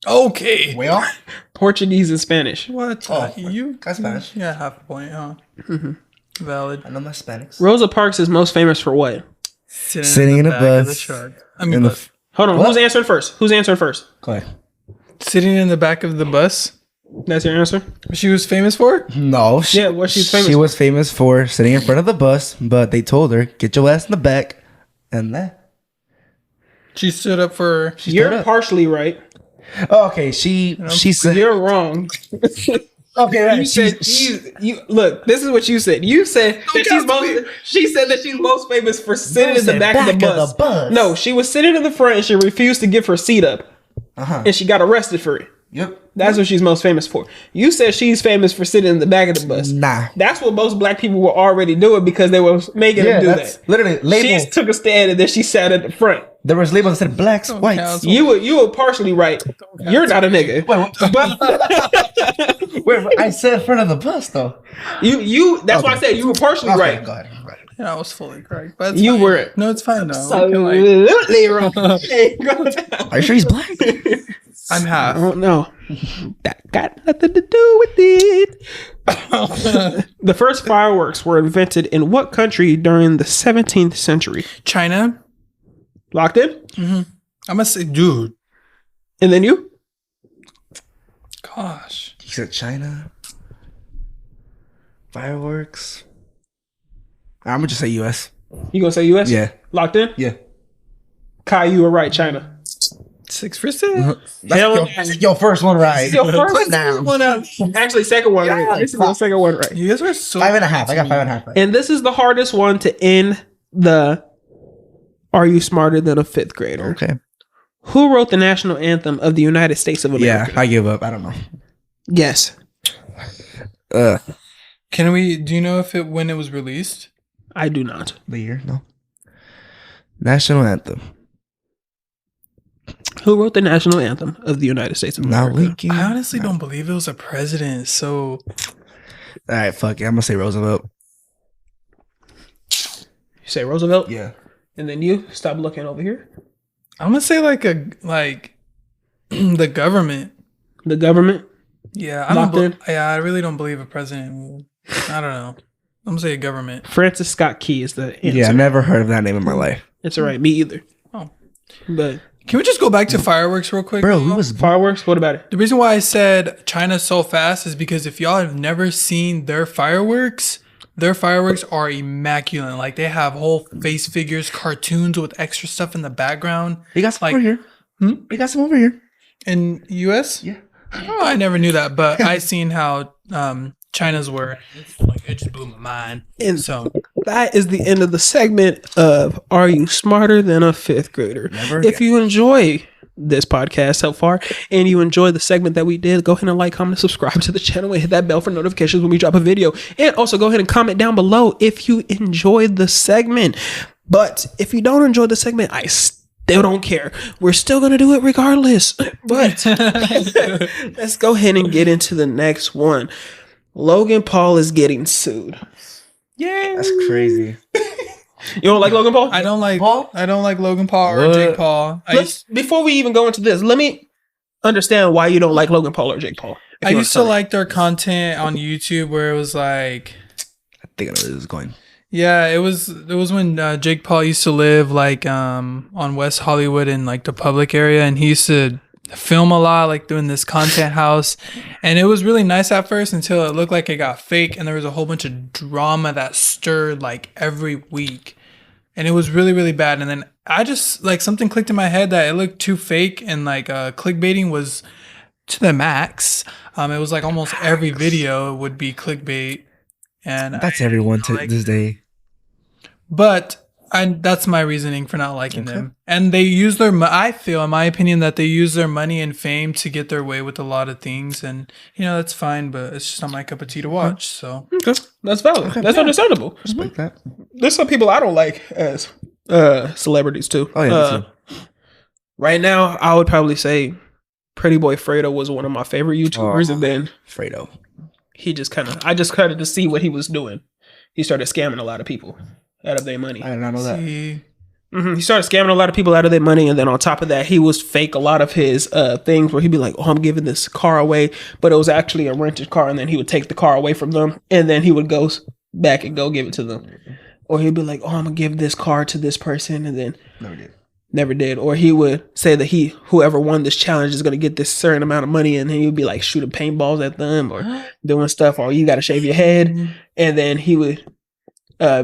Okay. Way off. Portuguese and Spanish. What? Oh, You got Spanish. Yeah, half a point, huh? Valid. I know my Spanish. Rosa Parks is most famous for what? Sitting in a back of the bus. truck. In the Hold on. What? Who's answering first? Go ahead. sitting in the back of the bus. That's your answer? She was famous for? No. Yeah, what she's famous She for. was famous for sitting in front of the bus, but they told her, "Get your ass in the back," and that. She stood up for. You're stood up. partially right. Oh, okay, she said. You're wrong. Okay, right. You said you look. This is what you said. You said that she's most. She said that she's most famous for sitting in the back of the bus. No, she was sitting in the front and she refused to give her seat up, and she got arrested for it. Yep. That's what she's most famous for. You said she's famous for sitting in the back of the bus. Nah. That's what most black people were already doing because they were making them do that's that. literally label. She took a stand and then she sat at the front. There was labels that said blacks, whites. count. You were partially right. You're not a nigga. Wait, I said in front of the bus though. You. That's why I said you were partially Okay, right. go ahead. Right. Yeah, I was fully correct. But it's You fine. were No, it's fine though. absolutely wrong. Hey, go down. Are you sure he's black? I'm half. I don't know. That got nothing to do with it. The first fireworks were invented in what country during the 17th century? China. Locked in? I'm gonna say, dude. And then you? Gosh. He said China. Fireworks. I'm gonna just say U.S. You gonna say U.S.? Yeah. Locked in? Yeah. Kai, you were right. China. 6 for 6. Hell, Your first one right. your first Put down. one up. Actually, second one right. Yeah, This is the second one right. You guys are so 5.5. I got 5.5 right. And this is the hardest one to end the Are You Smarter Than a Fifth Grader? Okay. Who wrote the national anthem of the United States of Yeah, America? I give up. I don't know. Yes. Can we? Do you know if it when it was released? I do not. The year? No. National anthem. Who wrote the national anthem of the United States of Not America? leaking. I honestly don't believe it was a president. So All right, fuck it. I'm gonna say Roosevelt. You say Roosevelt? Yeah. And then you stop looking over here. I'm gonna say like the government. The government. Yeah, I Locked don't. in? Yeah, I really don't believe a president. Will. I don't know. I'm gonna say a government. Francis Scott Key is the answer. Yeah, I never heard of that name in my life. It's all right. Me either. Oh. But Can we just go back to fireworks real quick? Bro, though? we was fireworks. What about it? The reason why I said China's so fast is because if y'all have never seen their fireworks are immaculate. Like they have whole face figures, cartoons with extra stuff in the background. You got some like- over here. You got some over here. In US? Yeah. Oh, I never knew that, but I seen how China's were. Like it just blew my mind. And So that is the end of the segment of Are You Smarter Than a Fifth Grader? Never If again. you enjoy this podcast so far and you enjoy the segment that we did, go ahead and like, comment, and subscribe to the channel and hit that bell for notifications when we drop a video. And also go ahead and comment down below if you enjoyed the segment. But if you don't enjoy the segment, I still don't care. We're still going to do it regardless. But let's go ahead and get into the next one. Logan Paul is getting sued. yay. That's crazy. You don't like Logan Paul? I don't like Paul? I don't like Logan Paul or What? Jake Paul. Before we even go into this, let me understand why you don't like Logan Paul or Jake Paul. I used to like their content on YouTube where it was like I think I know where this is going. yeah, it was when Jake Paul used to live like on West Hollywood in like the public area, and he used to film a lot, like doing this content house, and it was really nice at first until it looked like it got fake, and there was a whole bunch of drama that stirred like every week. and it was really, really bad. And then I just like something clicked in my head that it looked too fake, and like clickbaiting was to the max. It was like almost every video would be clickbait, and That's everyone to this day. But that's my reasoning for not liking them. And they use I feel, in my opinion, that they use their money and fame to get their way with a lot of things. And, that's fine, but it's just not my cup of tea to watch. So that's valid. That's understandable. Respect that. There's some people I don't like as celebrities too. Oh, yeah, me too. Right now, I would probably say Pretty Boy Fredo was one of my favorite YouTubers. And then Fredo. I just kind of to see what he was doing. He started scamming a lot of people out of their money. I did not know that. He started scamming a lot of people out of their money, and then on top of that, he was fake a lot of his things where he'd be like, "Oh, I'm giving this car away," but it was actually a rented car, and then he would take the car away from them, and then he would go back and go give it to them, or he'd be like, "Oh, I'm gonna give this car to this person," and then never did. Or he would say that whoever won this challenge is gonna get this certain amount of money, and then he would be like shooting paintballs at them or doing stuff, or you got to shave your head, and then he would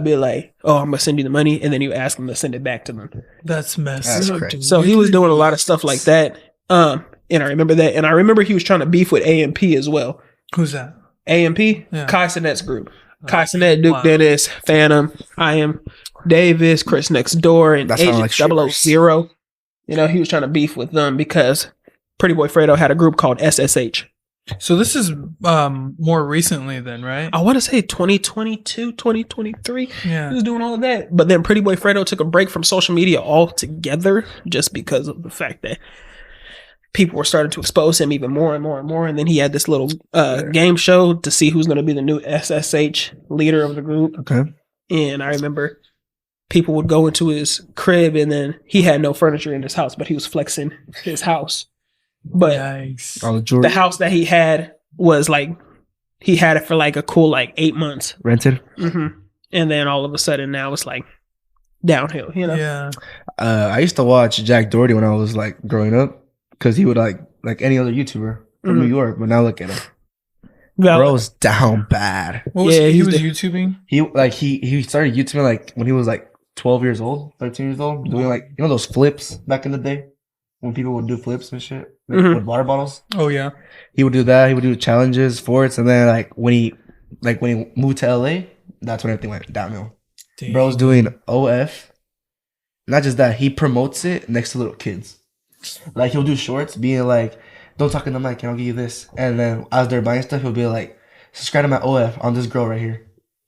be like, "Oh, I'm gonna send you the money," and then you ask him to send it back to them. That's messed up. So he was doing a lot of stuff like that. And I remember that, and I remember he was trying to beef with AMP as well. Who's that? AMP, Yeah. Kai Sinet's group. Kai Sinet, Duke Dennis, Phantom, I Am Davis, Chris Next Door, and Agent like 000. He was trying to beef with them because Pretty Boy Fredo had a group called SSH. So this is more recently then, right? I want to say 2022, 2023. Yeah. He was doing all of that. But then Pretty Boy Fredo took a break from social media altogether just because of the fact that people were starting to expose him even more and more and more. And then he had this little game show to see who's going to be the new SSH leader of the group. Okay. And I remember people would go into his crib, and then he had no furniture in his house, but he was flexing his house. But the house that he had was like, he had it for like a cool 8 months. Rented? Mm-hmm. And then all of a sudden now it's like downhill, Yeah. I used to watch Jack Doherty when I was growing up, because he would like any other YouTuber from New York, but now look at him. Bro's down bad. What was he was YouTubing? He started YouTubing when he was 12 years old, 13 years old, doing those flips back in the day when people would do flips and shit with water bottles. Oh yeah. He would do that. He would do challenges, sports, and then when he moved to LA, that's when everything went downhill. Dang. Bro's doing OF. Not just that, he promotes it next to little kids. He'll do shorts being like, "Don't talk in the mic and I'll give you this." And then as they're buying stuff, he'll be like, "Subscribe to my OF on this girl right here,"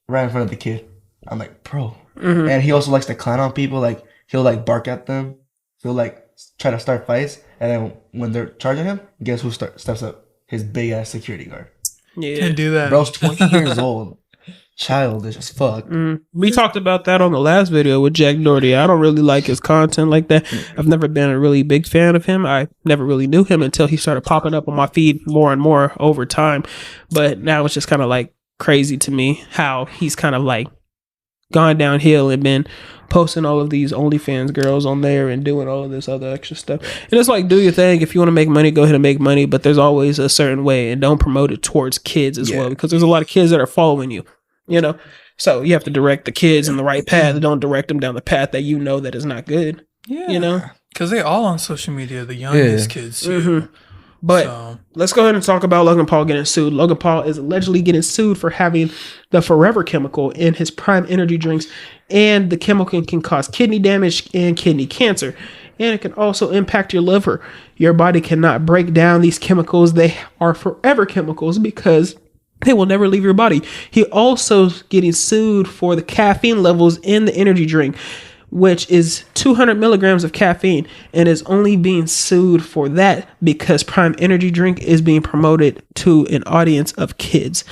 right in front of the kid. I'm like, bro. Mm-hmm. And he also likes to clown on people. He'll bark at them. He'll try to start fights. And then when they're charging him, guess who steps up? His big ass security guard. Yeah. Can't do that. Bro's 20 years old. Childish as fuck. We talked about that on the last video with Jack Doherty. I don't really like his content like that. I've never been a really big fan of him. I never really knew him until he started popping up on my feed more and more over time. But now it's just kind of crazy to me how he's kind of gone downhill and been posting all of these OnlyFans girls on there and doing all of this other extra stuff. And it's do your thing. If you want to make money, go ahead and make money. But there's always a certain way, and don't promote it towards kids as well, because there's a lot of kids that are following you. So you have to direct the kids in the right path. Don't direct them down the path that that is not good. Yeah. Because they all on social media, the youngest kids too. Mm-hmm. But let's go ahead and talk about Logan Paul getting sued. Logan Paul is allegedly getting sued for having the Forever chemical in his Prime energy drinks, and the chemical can cause kidney damage and kidney cancer. And it can also impact your liver. Your body cannot break down these chemicals. They are forever chemicals because they will never leave your body. He also getting sued for the caffeine levels in the energy drink, which is 200 milligrams of caffeine, and is only being sued for that because Prime Energy Drink is being promoted to an audience of kids.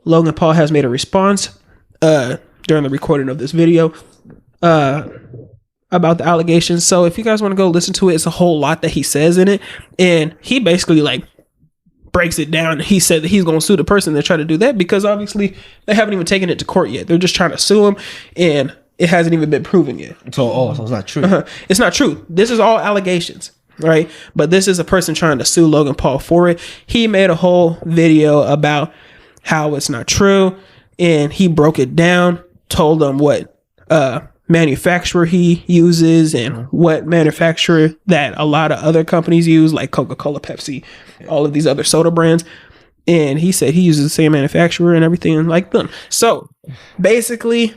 Logan Paul has made a response during the recording of this video about the allegations. So if you guys want to go listen to it, it's a whole lot that he says in it, and he basically breaks it down. He said that he's going to sue the person that tried to do that because obviously they haven't even taken it to court yet. They're just trying to sue him, and it hasn't even been proven yet. So it's not true. It's not true. This is all allegations, right? But this is a person trying to sue Logan Paul for it. He made a whole video about how it's not true, and he broke it down, told them what manufacturer he uses and what manufacturer that a lot of other companies use, like Coca-Cola, Pepsi, all of these other soda brands. And he said he uses the same manufacturer and everything like them. So basically,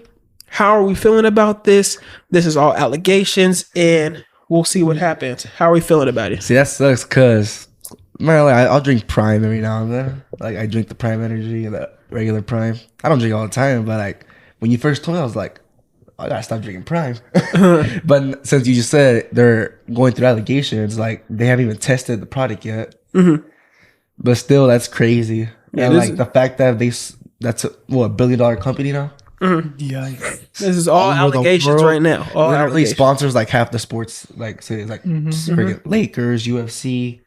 how are we feeling about this? This is all allegations, and we'll see what happens. How are we feeling about it? See, that sucks because, man, like, I'll drink Prime every now and then. Like, I drink the Prime Energy and the regular Prime. I don't drink all the time, but, like, when you first told me, I was like, I gotta stop drinking Prime. But since you just said they're going through allegations, like, they haven't even tested the product yet. Mm-hmm. But still, that's crazy. Yeah, and, like, the fact that that's a $1 billion company now. Mm-hmm. Yeah. This is all allegations right now. All literally sponsors like half the sports, like say like friggin' Lakers, UFC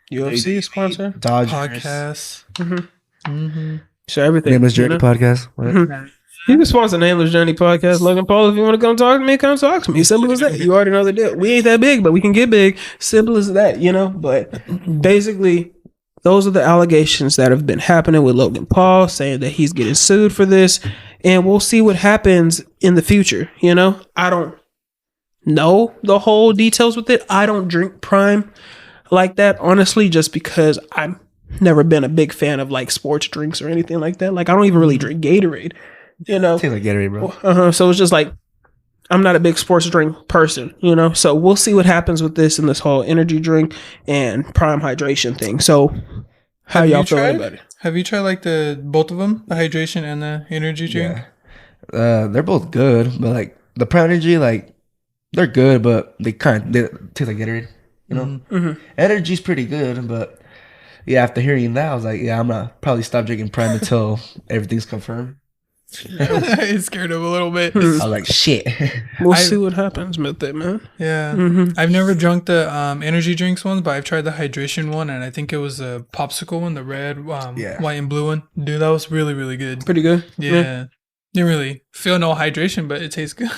sponsor, Dodgers, podcasts. So everything. Nameless Journey podcast. You can sponsor Nameless Journey podcast. Logan Paul, if you want to come talk to me, come talk to me. Simple as that. You already know the deal. We ain't that big, but we can get big. Simple as that, you know. But basically, those are the allegations that have been happening with Logan Paul, saying that he's getting sued for this. And we'll see what happens in the future. You know, I don't know the whole details with it. I don't drink Prime like that, honestly, just because I've never been a big fan of like sports drinks or anything like that. Like, I don't even really drink Gatorade, you know. Tastes like Gatorade, bro. So it's just like, I'm not a big sports drink person, you know. So we'll see what happens with this and this whole energy drink and Prime hydration thing. So how y'all feeling about it? Have you tried like both of them, the hydration and the energy drink? Yeah, they're both good, but like the Prime Energy, like they're good, but they taste like Gatorade. You know, Energy's pretty good, but yeah, after hearing that, I was like, yeah, I'm gonna probably stop drinking Prime until everything's confirmed. It scared him a little bit. I was like, shit. We'll see what happens with it, man. Yeah. I've never drunk the energy drinks ones, but I've tried the hydration one, and I think it was a popsicle one, the red, white and blue one. Dude, that was really, really good. Pretty good. Yeah. Didn't really feel no hydration, but it tastes good.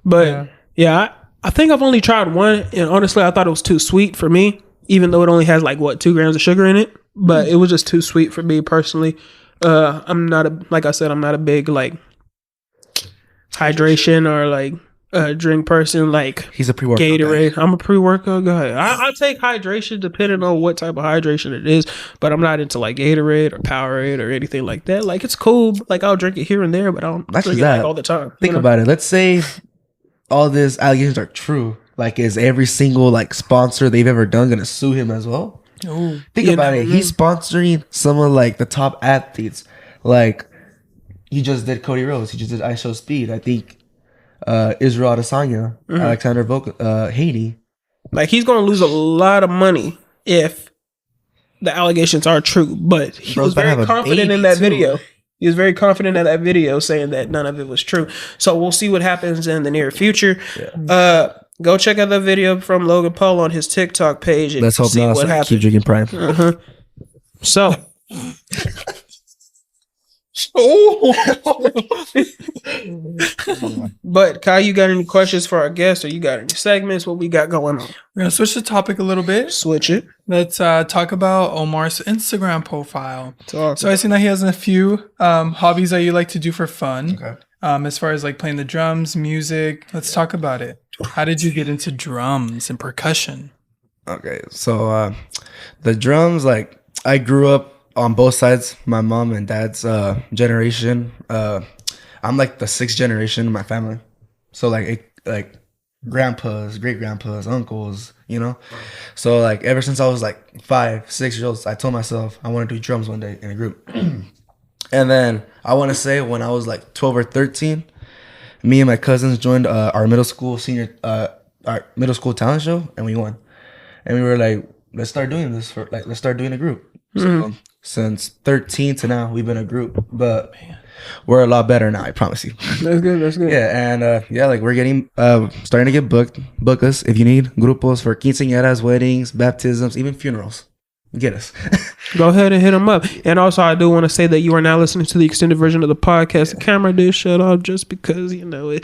But yeah, I think I've only tried one, and honestly, I thought it was too sweet for me, even though it only has like 2 grams of sugar in it. But it was just too sweet for me personally. I'm not I'm not a big like hydration or like drink person. Like, he's a pre-workout Gatorade. guy. I'm a pre-workout guy. I take hydration depending on what type of hydration it is, but I'm not into like Gatorade or Powerade or anything like that. Like, it's cool. Like, I'll drink it here and there, but I don't drink it like all the time. Think about it. Let's say all these allegations are true. Like, is every single like sponsor they've ever done gonna sue him as well? Ooh. Think about it. He's sponsoring some of like the top athletes. Like, he just did Cody Rhodes. He just did I Show Speed. I think Israel Adesanya, Alexander Haney. Like, he's gonna lose a lot of money if the allegations are true. But he was very confident in that video. He was very confident in that video, saying that none of it was true. So we'll see what happens in the near future. Yeah. Go check out the video from Logan Paul on his TikTok page and let's hope see what happens. Keep drinking Prime. So, but Kyle, you got any questions for our guests, or you got any segments? What we got going on? We're gonna switch the topic a little bit. Switch it. Let's talk about Omar's Instagram profile. So I seen that he has a few hobbies that you like to do for fun. Okay. As far as like playing the drums, music, let's talk about it. How did you get into drums and percussion? Okay, so the drums, like, I grew up on both sides, my mom and dad's generation. I'm like the 6th generation in my family, so like grandpas, great grandpas, uncles, you know. So like ever since I was like 5, 6 years old, I told myself I want to do drums one day in a group. And then I want to say when I was like 12 or 13, me and my cousins joined our middle school talent show, and we won. And we were like, let's start doing this let's start doing a group. So since 13 to now, we've been a group, but we're a lot better now, I promise you. That's good. That's good. Yeah, and like we're getting starting to get booked. Book us if you need grupos for quinceañeras, weddings, baptisms, even funerals. Get us. Go ahead and hit them up. And also, I do want to say that you are now listening to the extended version of the podcast. The camera did shut off just because, you know,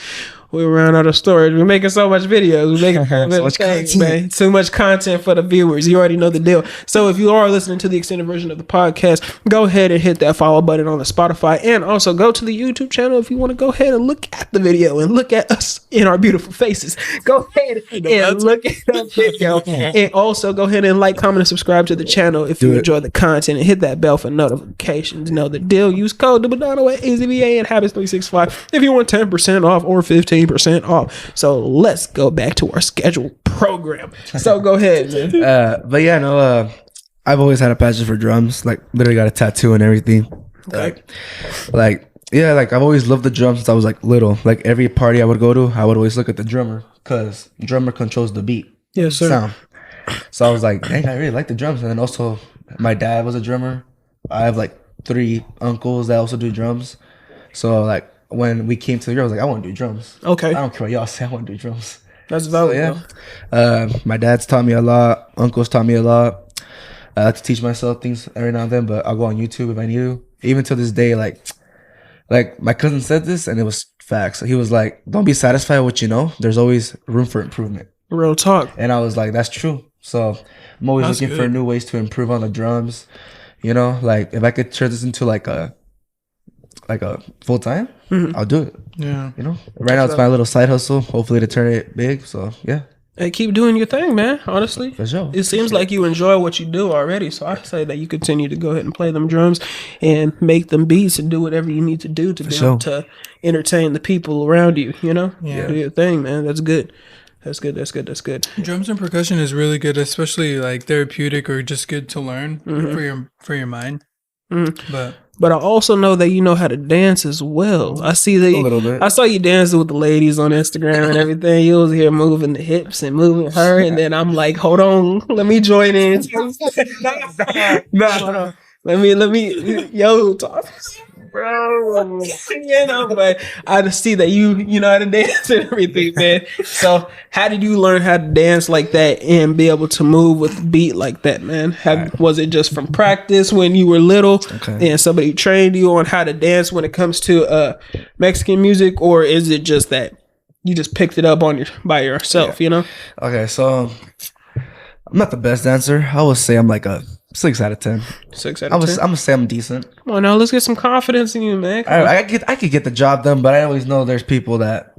We ran out of storage. We're making so much videos. We're making so much content, man. Too much content for the viewers. You already know the deal. So if you are listening to the extended version of the podcast, go ahead and hit that follow button on the Spotify, and also go to the YouTube channel if you want to go ahead and look at the video and look at us in our beautiful faces. Go ahead and look at the video, and also go ahead and like, comment, and subscribe to the channel if you enjoy the content, and hit that bell for notifications. You know the deal. Use code Dubadano at AZVA and Habits365 if you want 10% off or 15% off. So let's go back to our scheduled program. So go ahead, man. But yeah, no, I've always had a passion for drums. Like, literally got a tattoo and everything. Okay. Yeah, like I've always loved the drums since I was like little. Like every party I would go to, I would always look at the drummer because drummer controls the beat. Yes, sir. Sound. So I was like, dang, I really like the drums. And then also, my dad was a drummer. I have like 3 uncles that also do drums. So like when we came to the year, I was like, I want to do drums. Okay. I don't care what y'all say, I want to do drums. That's valid. So, yeah. My dad's taught me a lot. Uncles taught me a lot. I like to teach myself things every now and then, but I'll go on YouTube if I need to. Even to this day, like my cousin said this, and it was facts. He was like, don't be satisfied with what you know. There's always room for improvement. Real talk. And I was like, that's true. So I'm always looking for new ways to improve on the drums. You know, like if I could turn this into like a full time, I'll do it. Yeah. You know, right now it's my little side hustle. Hopefully to turn it big. So yeah. Hey, keep doing your thing, man. Honestly, For sure. It seems like you enjoy what you do already. So I say that you continue to go ahead and play them drums and make them beats and do whatever you need to do to be able to entertain the people around you. You know, do your thing, man. That's good. That's good. That's good. That's good. Drums and percussion is really good, especially like therapeutic or just good to learn for your mind. But I also know that you know how to dance as well. I see that A little bit. I saw you dancing with the ladies on Instagram and everything. You was here moving the hips and moving her, and then I'm like, hold on, let me join in. No. Let me, yo, talk, bro. You know, but I just see that you know how to dance and everything, man. So, how did you learn how to dance like that and be able to move with the beat like that, man? Was it just from practice when you were little, and somebody trained you on how to dance when it comes to Mexican music, or is it just that you just picked it up by yourself? You know? Okay, so I'm not the best dancer. I would say I'm like a 6 out of 10. 6 out of 10. I'm gonna say I'm decent. Come on now, let's get some confidence in you, man. I could get the job done, but I always know there's people that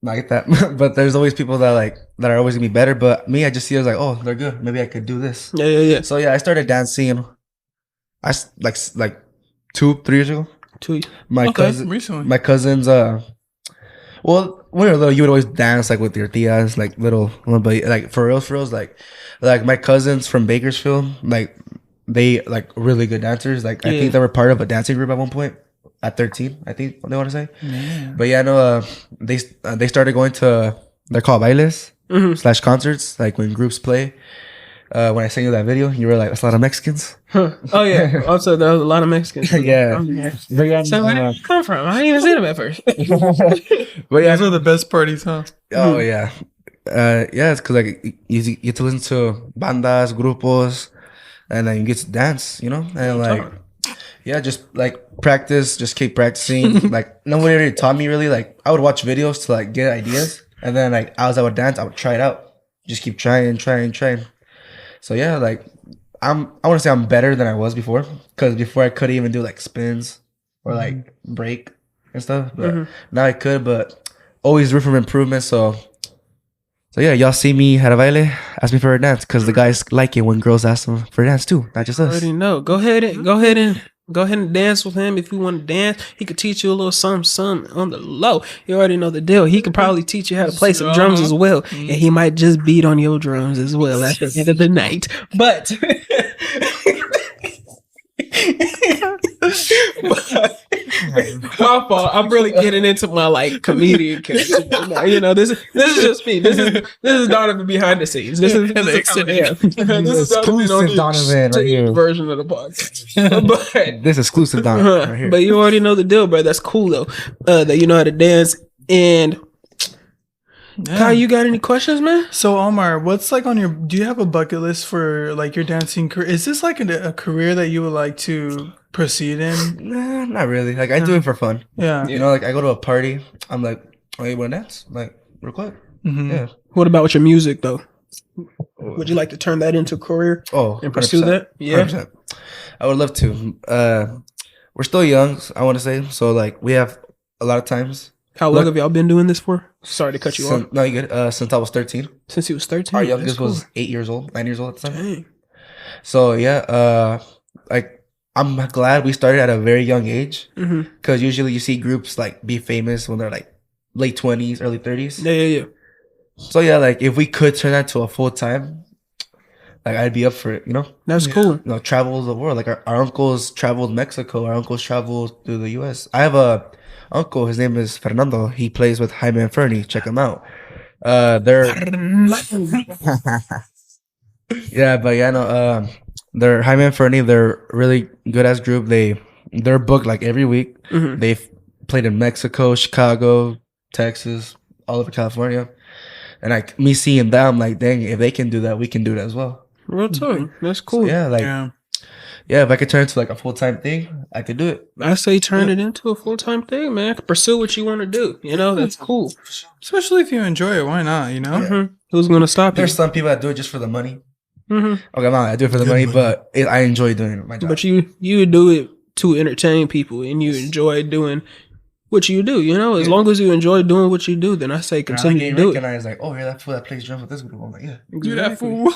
like that. But there's always people that are always gonna be better. But me, I just see it as like, oh, they're good. Maybe I could do this. Yeah. So yeah, I started dancing. Like 2-3 years ago. Recently. My cousins. Well, when you were little, you would always dance like with your tias, like little, but like for reals, like my cousins from Bakersfield, like they like really good dancers. Like I think they were part of a dancing group at one point at 13. I think they want to say. Yeah. But yeah, no, they started going to, they're called bailes / concerts, like when groups play. When I sent you that video, you were like, "That's a lot of Mexicans." Huh. Oh yeah. Also, there was a lot of Mexicans. Yeah. So where did you come from? I didn't even see them at first. But yeah, those are the best parties, huh? Oh yeah, yeah. It's because like you get to listen to bandas, grupos, and then you get to dance, you know, and like yeah, just like practice, just keep practicing. Like nobody really taught me really. Like I would watch videos to like get ideas, and then like as I would dance, I would try it out. Just keep trying. So yeah, like I want to say I'm better than I was before, because before I couldn't even do like spins or like break and stuff, but now I could. But always room for improvement. So yeah, y'all see me at a baile, ask me for a dance, because the guys like it when girls ask them for a dance too, not just us. I already know. Go ahead and dance with him if you want to dance. He could teach you a little something on the low. You already know the deal. He could probably teach you how to play some drums as well, and he might just beat on your drums as well at the end of the night. But my fault. I'm really getting into my like comedian character. You know, this is just me. This is Donovan behind the scenes. This is exclusive Donovan right here. Version of the podcast. But this exclusive Donovan right here. But you already know the deal, bro. That's cool though. That you know how to dance. And Kyle, you got any questions, man? So Omar, what's like on your? Do you have a bucket list for like your dancing career? Is this like a career that you would like to proceed in? Nah, not really. Like I do it for fun. Yeah. You know, like I go to a party, I'm like, Oh, you want to dance? Like, real quick? Mm-hmm. Yeah. What about with your music though? Would you like to turn that into a career Oh, and pursue 100%. that? Yeah. 100%. I would love to. We're still young, I want to say. So, like, we have a lot of times. How long have y'all been doing this for? Sorry to cut you off. No, you good. Since I was 13. Since he was 13. Our That's youngest cool. was 8 years old, 9 years old at the time. Dang. So, yeah, like, I'm glad we started at a very young age. Because usually you see groups, like, be famous when they're, like, late 20s, early 30s. Yeah. So, yeah, like, if we could turn that to a full-time, like, I'd be up for it, you know? That's cool. You know, travel the world. Like, our uncles traveled Mexico. Our uncles traveled through the U.S. I have a uncle. His name is Fernando. He plays with Jaime and Fernie. Check him out. They're... yeah, but yeah, no, they're Jaime and Fernie. They're really good-ass group. They're booked, like, every week. They've played in Mexico, Chicago, Texas, all over California. And, like, me seeing them, I'm like, dang, if they can do that, we can do it as well. Real talk. That's cool. So, yeah, like, yeah, if I could turn it to like a full-time thing, I could do it. I say turn it into a full-time thing, man. Pursue what you want to do. You know, that's cool. Especially if you enjoy it, why not? You know, Who's gonna stop you? There's some people that do it just for the money. Okay, I do it for the money, but I enjoy doing my job. But you do it to entertain people, and you enjoy doing what you do. You know, as long as you enjoy doing what you do, then I say continue to do it. Recognized, like, oh, you're that fool that plays drums with this group. I'm like, yeah, do that fool.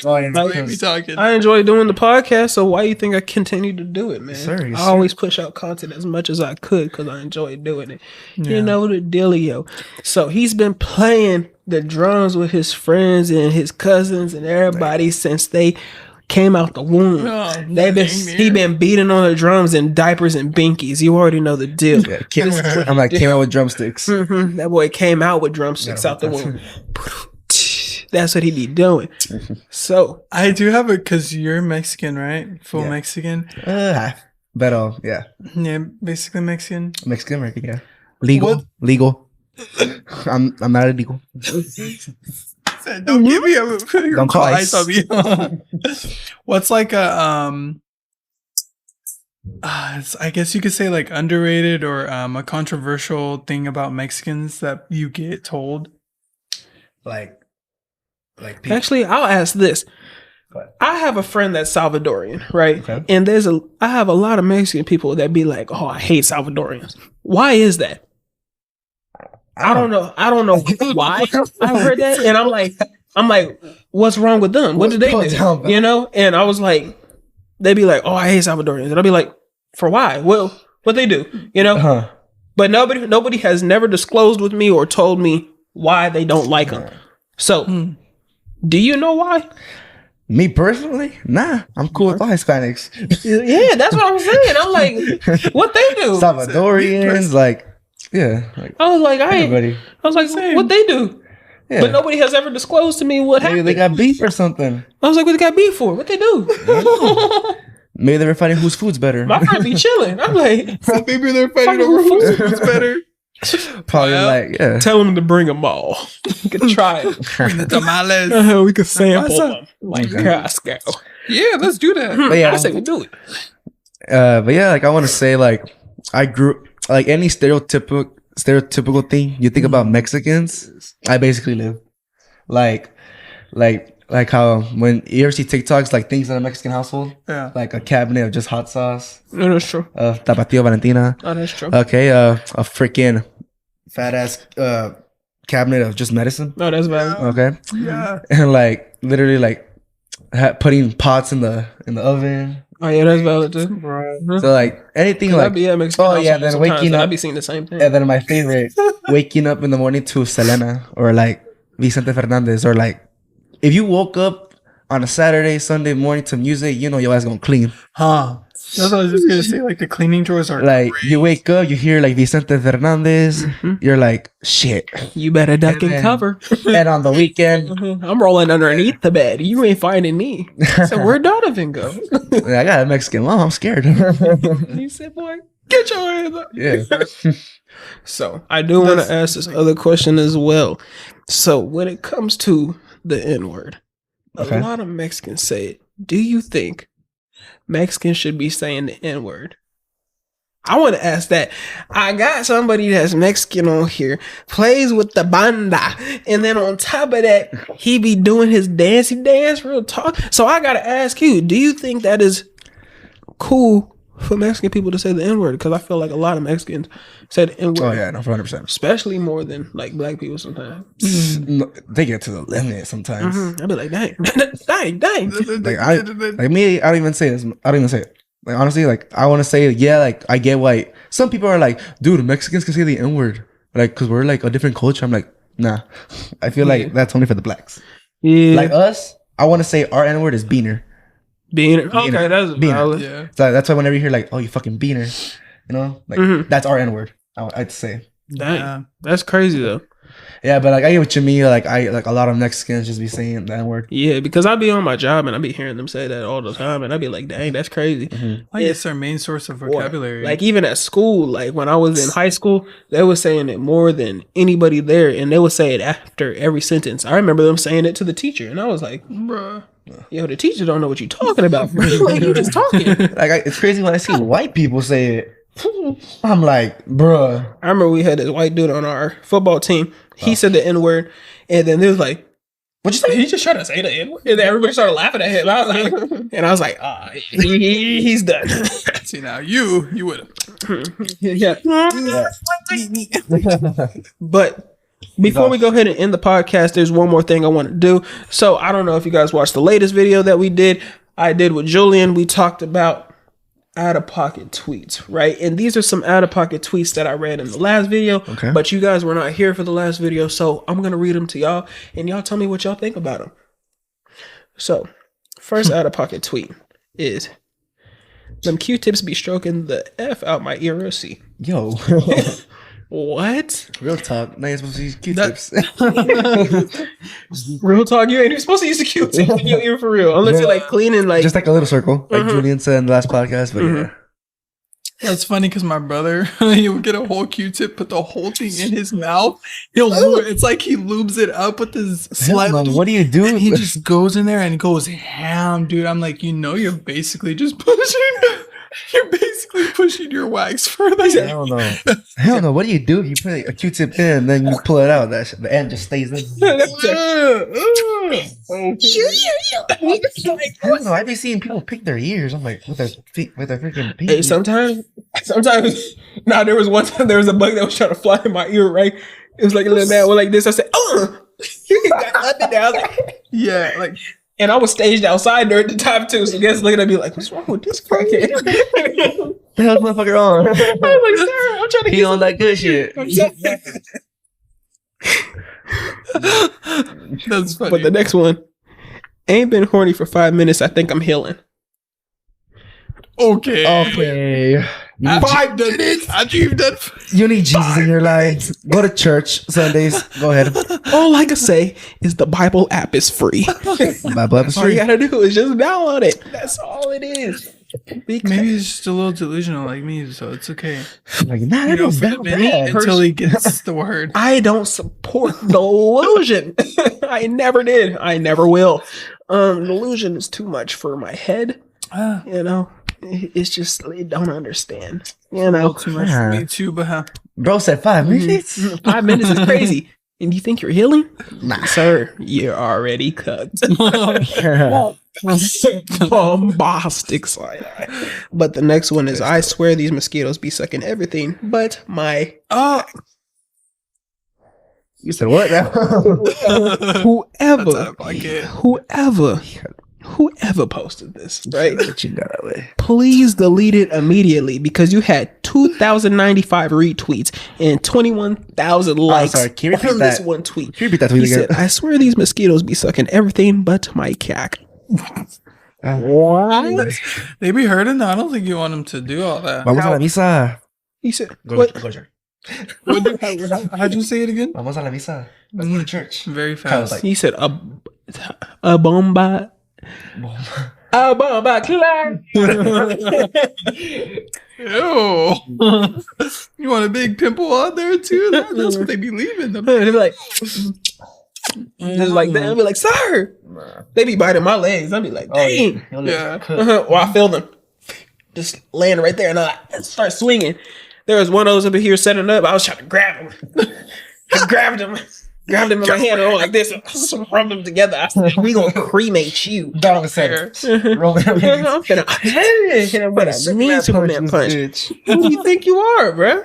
oh, yeah, Like, me talking. I enjoy doing the podcast, so why you think I continue to do it, man? Yes, sir, yes, I always push out content as much as I could because I enjoy doing it. Yeah. You know the dealio. So he's been playing the drums with his friends and his cousins and everybody since they came out the womb. Oh, He been beating on the drums in diapers and binkies. You already know the deal. Yeah, I'm like, came out with drumsticks. That boy came out with drumsticks out the womb. That's what he be doing. So I do have it because you're Mexican, right? Full Yeah. Mexican. But yeah, Yeah, basically Mexican. Mexican American, yeah, legal. I'm not illegal. Don't give me a Don't call ice. on me. What's like a I guess you could say like underrated or a controversial thing about Mexicans that you get told? Like people. actually, I'll ask this. What? I have a friend that's Salvadorian, right? Okay. And I have a lot of Mexican people that be like, "Oh, I hate Salvadorians." Why is that? I don't know why I heard that, and I'm like, what's wrong with them? What did they do? Down, You know? And I was like, they'd be like, "Oh, I hate Salvadorians," and I'd be like, "For why? Well, what they do?" You know? But nobody has never disclosed with me or told me why they don't like them. So, do you know why? Me personally, nah, I'm cool with all Hispanics. Yeah, that's what I'm saying. I'm like, what they do? Salvadorians, like, yeah, like I was like, everybody. I was like, what they do? Yeah. But nobody has ever disclosed to me what Maybe happened. they got beef or something. I was like, what they got beef for? What they do? Maybe they were fighting whose food's better. My friend be chilling. I'm like, Maybe they're fighting over who's better. Probably like, yeah. tell them to bring them all. We can try it. Bring the tamales. We can sample What's up? them like Costco. Yeah, let's do that. But yeah, I say we do it. but yeah, like I want to say, like I grew like any stereotypical thing you think about Mexicans, I basically live. Like how when you ever see TikToks, like things in a Mexican household, Yeah. like a cabinet of just hot sauce, No, that's true. Tapatio Valentina. Oh, that's true. Okay, a freaking fat ass cabinet of just medicine. No, that's valid. Okay, Yeah. and like literally like putting pots in the oven. Oh, yeah, that's valid too. So like anything I'd like be at Mexican oh yeah, household then sometimes, waking and up I'd be seeing the same thing. and then my favorite waking up in the morning to Selena or like Vicente Fernandez or like if you woke up on a Saturday, Sunday morning to music, you know your ass gonna clean. Huh. That's what I was just gonna say. Like the cleaning drawers are Like great. you wake up, you hear like Vicente Fernandez, you're like shit. You better duck and then- cover. And on the weekend, I'm rolling underneath the bed. You ain't finding me. So where'd Donovan go? I got a Mexican mom. I'm scared. He said, boy, get your hands up. Yeah. So I do want to ask this other question as well. So when it comes to the N-word, Okay. a lot of Mexicans say it. Do you think Mexicans should be saying the N-word? I want to ask that. I got somebody that's Mexican on here, plays with the banda, and then on top of that, he be doing his dancey dance, real talk. So I gotta ask you, do you think that is cool for Mexican people to say the N-word? Because I feel like a lot of Mexicans say the N-word. Oh yeah, no, 100%. Especially more than like black people sometimes. No, they get to the limit sometimes. I'd be like, dang, dang. Like me, I don't even say this. I don't even say it. Like honestly, like I want to say, yeah, like I get why some people are like, dude, Mexicans can say the N-word, like because we're like a different culture. I'm like, nah. I feel like that's only for the blacks. Yeah, Like us, I want to say our N-word is beaner. Beaner. Okay, that's valid. Yeah. So that's why whenever you hear like, oh, you fucking beaner, you know, like that's our N-word. I'd say. Dang, Yeah. that's crazy though. Yeah, but like I get what you mean. Like a lot of Mexicans just be saying the N-word. Yeah, because I be on my job and I be hearing them say that all the time, and I be like, dang, that's crazy. Like it's our main source of vocabulary. Like even at school, like when I was in high school, they were saying it more than anybody there, and they would say it after every sentence. I remember them saying it to the teacher, and I was like, bruh. yo, the teacher don't know what you're talking about. Like you just talking. Like it's crazy when I see white people say it. I'm like, bruh. I remember we had this white dude on our football team. He said the N-word, and then they was like, What you say? he just tried to say the N-word. And then everybody started laughing at him. And I was like, he's done. See now you would have. Yeah. But before we go ahead and end the podcast, there's one more thing I want to do. So I don't know if you guys watched the latest video that we did. I did with Julian. We talked about out-of-pocket tweets, right? And these are some out-of-pocket tweets that I read in the last video, but you guys were not here for the last video, so I'm gonna read them to y'all, and y'all tell me what y'all think about them. So, first out-of-pocket tweet is, them Q-tips be stroking the F out my ear, see. Yo. What? Real talk. Now you're supposed to use Q-tips. Real talk, you ain't even supposed to use a Q-tip in your ear for real, unless you're like cleaning, like just like a little circle, like Julian said in the last podcast. But yeah. That's funny because my brother, he would get a whole Q-tip, put the whole thing in his mouth. It's like he lubes it up with his slap. What do you do? And he just goes in there and goes ham, dude. I'm like, you're basically just pushing. You're basically pushing your wax further. Hell no. Hell no. What do you do if you put a Q-tip in and then you pull it out? The end just stays in. I don't know. I've been seeing people pick their ears. I'm like, with their freaking feet. Hey, sometimes, nah, there was one time there was a bug that was trying to fly in my ear, right? It was like a little man went like this. I said, you got nothing there. I was like, yeah, like, and I was staged outside there at the time too. So guys looking at me like, what's wrong with this crackhead? The hell's motherfucker on? I was like, sir, I'm trying to He get on that good shit. that's funny. But the next one, ain't been horny for 5 minutes. I think I'm healing. Okay. 5 minutes after you've done. You need Jesus in your life. Go to church Sundays. Go ahead. All I can say is the Bible app is free. Bible app is All you free. gotta do is just download it. That's all it is. Maybe he's just a little delusional like me, so it's okay. Like, nah, that is that bad. Until he gets the word. I don't support delusion. I never did. I never will. Delusion is too much for my head. You know, it's just I don't understand. You know, Too much for me too, but Bro said 5 minutes. 5 minutes is crazy. And you think you're healing? Nah. Sir, you're already cooked. Bombastic side eye. But the next one is, I swear these mosquitoes be sucking everything but my... You said what now? Whoever posted this, right? You got that way. Please delete it immediately because you had 2,095 retweets and 21,000 likes sorry. Can you repeat on this that? one tweet. Can you repeat that He tweet again? said, I swear these mosquitoes be sucking everything but my cack. What? they be hurting. I don't think you want him to do all that. Vamos a la misa. He said, Go what? to How'd you say it again? Vamos a la misa. Let's go to church. Very Kind of fast. like- He said, a bomba. A bomba clap. Ew. You want a big pimple on there too? That's what they be leaving. They be like, just like that. I'd be like, sir. They be biting my legs. I'd be like, dang. Yeah. Or I feel them. just laying right there, and I start swinging. There was one of those up here setting up. I was trying to grab him. I grabbed him in my hand and like this, and rubbed them together. I said, "We gonna cremate you." Dog said, "Roman I'm finna need Superman punch. Who do you think you are, bro?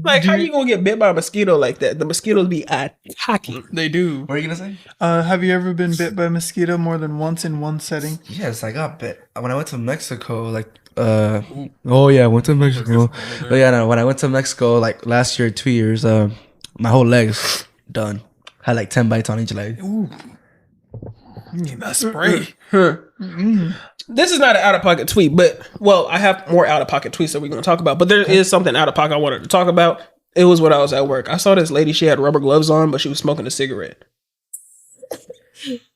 Like, how you gonna get bit by a mosquito like that? The mosquitoes be attacking. They do. What are you gonna say? Have you ever been bit by a mosquito more than once in one setting? Yes, I got bit when I went to Mexico. Like, oh yeah, I went to Mexico. But yeah, no, when I went to Mexico, like last year, 2 years, my whole leg's done. Had like 10 bites on each leg. Ooh, you need that spray. This is not an out of pocket tweet, but well, I have more out of pocket tweets that we're gonna talk about. But there is something out of pocket I wanted to talk about. It was when I was at work. I saw this lady. She had rubber gloves on, but she was smoking a cigarette.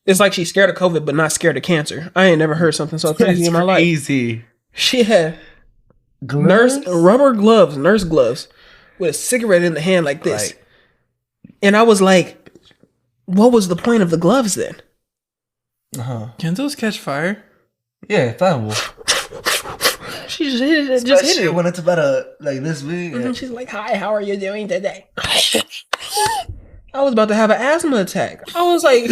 It's like she's scared of COVID, but not scared of cancer. I ain't never heard something so crazy in my life. Easy. She had rubber gloves, nurse gloves, with a cigarette in the hand like this. And I was like, what was the point of the gloves then? Can those catch fire? Yeah, that She just hit it. Just hit it. When it's about like this big. And she's like, "Hi, how are you doing today?" I was about to have an asthma attack. I was like,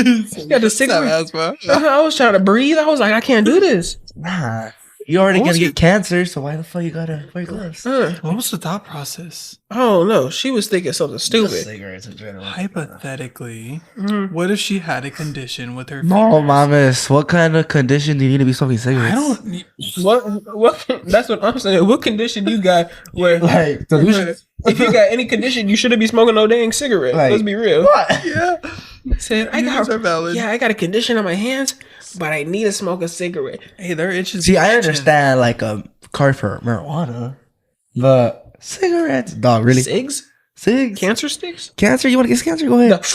got the cigarette. Asthma. I was trying to breathe. I was like, I can't do this. Nah, you already gonna get cancer, so why the fuck you gotta wear gloves? What was the thought process? Oh no, she was thinking something stupid. Cigarettes in general. Hypothetically, what if she had a condition with her No, fingers? mames. What kind of condition do you need to be smoking cigarettes? I don't. What? That's what I'm saying. What condition you got where, like delusion. if you got any condition, you shouldn't be smoking no dang cigarette. Like, Let's be real. What? Yeah. Said I These are valid. Yeah, I got a condition on my hands, but I need to smoke a cigarette. Hey, they're itching. See, I understand like a card for marijuana, but cigarettes, dog, really? Cigs? Cigs? Cancer sticks? Cancer? You want to get cancer? Go ahead.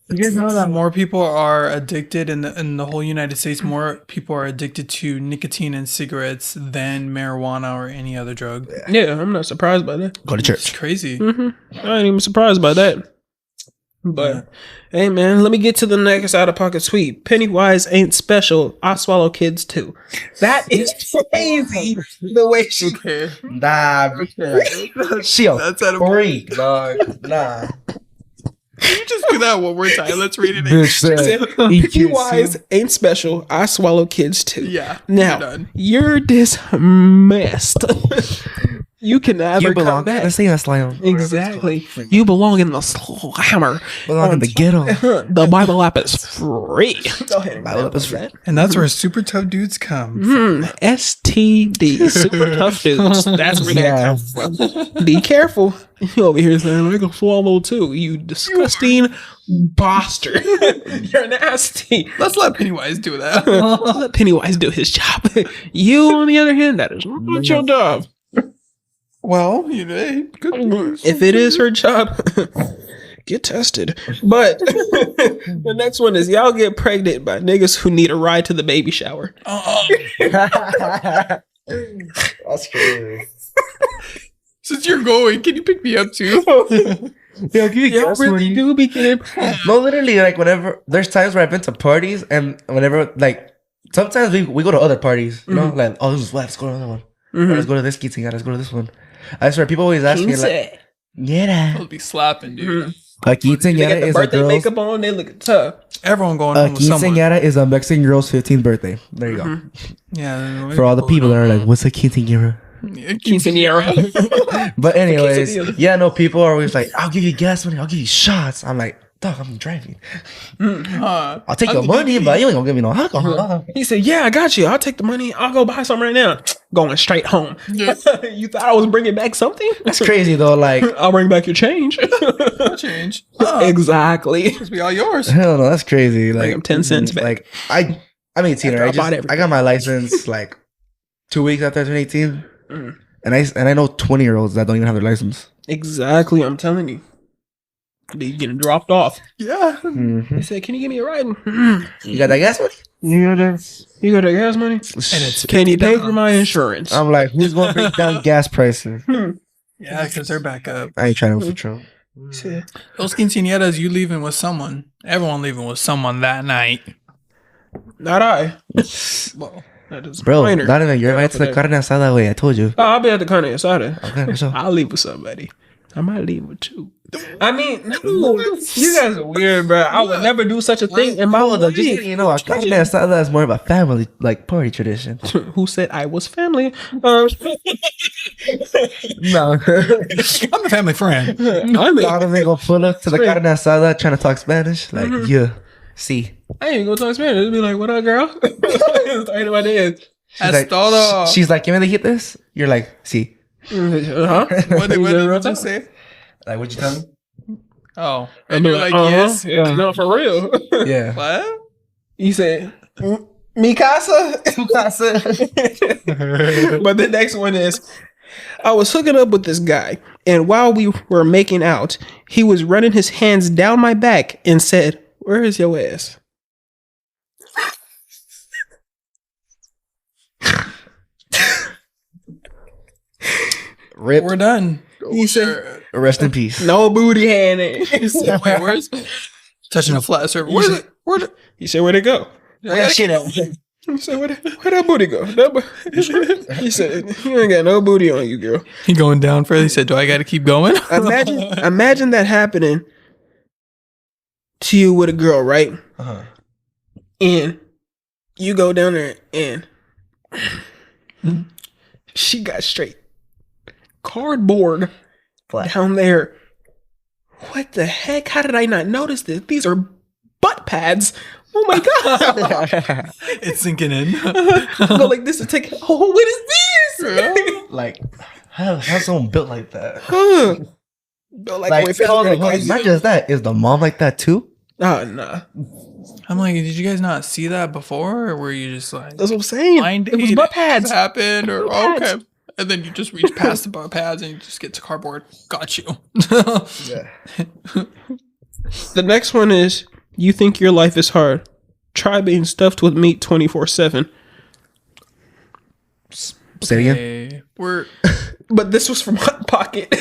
You guys know that more people are addicted in the whole United States. More people are addicted to nicotine and cigarettes than marijuana or any other drug. Yeah, I'm not surprised by that. Go to It's church. crazy. I ain't even surprised by that. But hey, man, let me get to the next out of pocket tweet. Pennywise ain't special. I swallow kids too. That is crazy. The way she. Okay. Nah, she a That's out of freak, dog. Nah. Can you just do that one more time? Let's read it. Bitch said, Pennywise ain't special. I swallow kids too. Yeah. Now you're dismissed. You can never you come belong. back. Let's sing that slam. Exactly. You belong in the slammer. Belong in the ghetto. The Bible app is free. Go ahead. Bible app is free. And that's where super tough dudes come. STD. Super tough dudes. That's where that comes from. Be careful. You over here saying, I can swallow too. You disgusting bastard. You're nasty. Let's let Pennywise do that. Let Pennywise do his job. You, on the other hand, that is not your job. Well, you know, good news. If it is her job, get tested. But the next one is y'all get pregnant by niggas who need a ride to the baby shower. That's crazy. Since you're going, can you pick me up too? Yeah, give you Y'all gas really money. do be getting pregnant. No, literally, like whenever there's times where I've been to parties and whenever like sometimes we go to other parties, you know, like oh this is what, let's go to another one. Or let's go to this quinceañera, let's go to this one. I swear people always ask me like, yeah, I'll be slapping, dude. a They quinceañera got the is a birthday girl's. makeup on, they look tough. Everyone going A home with someone. quinceañera is a Mexican girl's 15th birthday. There you go. Yeah. For all the people that are like, what's a quinceañera? Quinceañera. But anyways, quesadilla. yeah, no, people are always like, I'll give you gas money, I'll give you shots. I'm like, dog, I'm driving. I'll take your money, but you ain't gonna give me no alcohol. He said, yeah, I got you. I'll take the money. I'll go buy some right now. Going straight home. Yeah. You thought I was bringing back something? That's crazy though. Like, I'll bring back your change. Change. Exactly. It's be all yours. hell no, that's crazy. Like, I'm 10 cents back. Like, I'm 18. After Right? I bought everything. I got my license like 2 weeks after I turned 18, and I know 20-year-olds that don't even have their license. Exactly. I'm telling you. They getting dropped off. Yeah. He said, can you give me a ride? You got that gas money? You got the gas money? And it's Can you pay for $50. my insurance? I'm like, who's gonna bring down gas prices? Yeah, because they're back up. I ain't trying to for Trump. He said, Those quinceañeras, you leaving with someone. Everyone leaving with someone that night. not I. Well, Bro, not even you're right to the carne asada way. I told you. Oh, I'll be at the carne asada. Okay, for sure. I'll leave with somebody. I might leave with you. I mean, no, you guys are weird, bro. I would never do such a thing in my life. Just, you know, a carne asada is more of a family like party tradition. Who said I was family? No, I'm a family friend. I'm they gonna pull up to the carne asada trying to talk Spanish. Like, yeah, see. I ain't gonna talk Spanish. It'll be like, what up, girl? Starting my day. Like, todo. she's like, you really hit this? You're like, see. Huh? What did you say? Like, what'd you tell me? Oh, And you're like, yes. Yeah. No, for real. Yeah. What? You said, mi casa? Tu casa. But the next one is, I was hooking up with this guy, and while we were making out, he was running his hands down my back and said, where is your ass? Rip. We're done. He said, Rest in peace. no booty hand. He said, Wait, where's touching a flat surface? Where's it? He said, where'd it go? Shit out. He said, where'd that booty go? He said, you ain't got no booty on you, girl. He going down further. He said, do I got to keep going? Imagine that happening to you with a girl, right? Uh-huh. And you go down there and she got straight cardboard Flat. down there. What the heck? How did I not notice this? These are butt pads. Oh my god! It's sinking in. Go like this to take. Oh, what is this? Like, how's someone built like that? Built like Like, wait, not just that. Is the mom like that too? oh nah. I'm like, did you guys not see that before, or were you just like That's what I'm saying. blind It was date butt pads. happened, or Butt pads. okay, and then you just reach past the butt pads and you just get to cardboard. Got you. Yeah. The next one is, you think your life is hard. Try being stuffed with meat 24/7. Say it again. Hey, we're. But this was from Hot Pocket.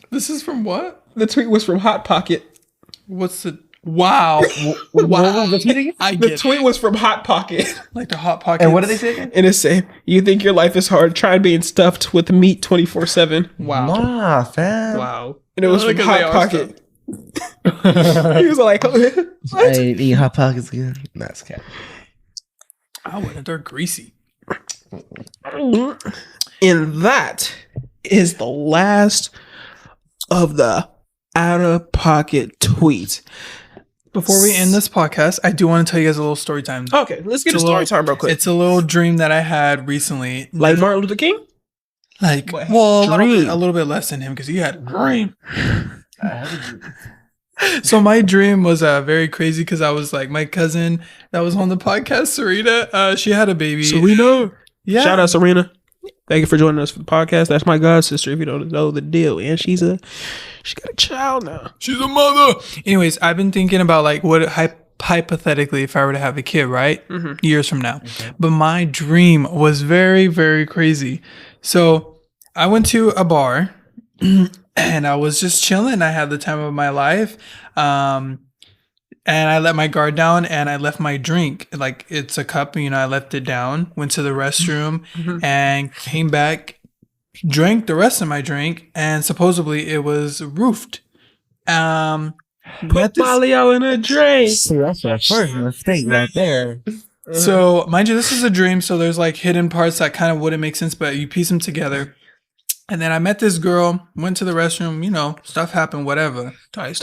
This is from what? The tweet was from Hot Pocket. What's the? Wow. Wow. I The get tweet it. was from Hot Pocket. Like the hot pocket. And what did they say again? And it said, you think your life is hard. Try being stuffed with meat 24/7. Wow. Nah, fam. Wow. And it was from Hot Pocket. He was like, I what? ain't eating Hot Pockets again. Nah, it's cat. I wouldn't. They're greasy. And that is the last of the out of pocket tweets. Before we end this podcast, I do want to tell you guys a little story time. Okay, let's get It's a a story little- time real quick. It's a little dream that I had recently. Like Martin Luther King? Like, What? well, Dream. a little bit less than him because he had a dream. So my dream was very crazy because I was like, my cousin that was on the podcast, Sarita, she had a baby. Serena. Yeah. Shout out Serena. Thank you for joining us for the podcast. That's my god sister, if you don't know the deal. And she got a child now. She's a mother. Anyways, I've been thinking about like what hypothetically if I were to have a kid, right? Years from now. Okay. But my dream was very, very crazy. So I went to a bar and I was just chilling. I had the time of my life. And I let my guard down and I left my drink. Like it's a cup, you know, I left it down, went to the restroom and came back, drank the rest of my drink, and supposedly it was roofed. Put Molly out in a drink. See, that's my first mistake right there. So mind you, this is a dream, so there's like hidden parts that kind of wouldn't make sense, but you piece them together. And then I met this girl, went to the restroom, you know, stuff happened, whatever. Shit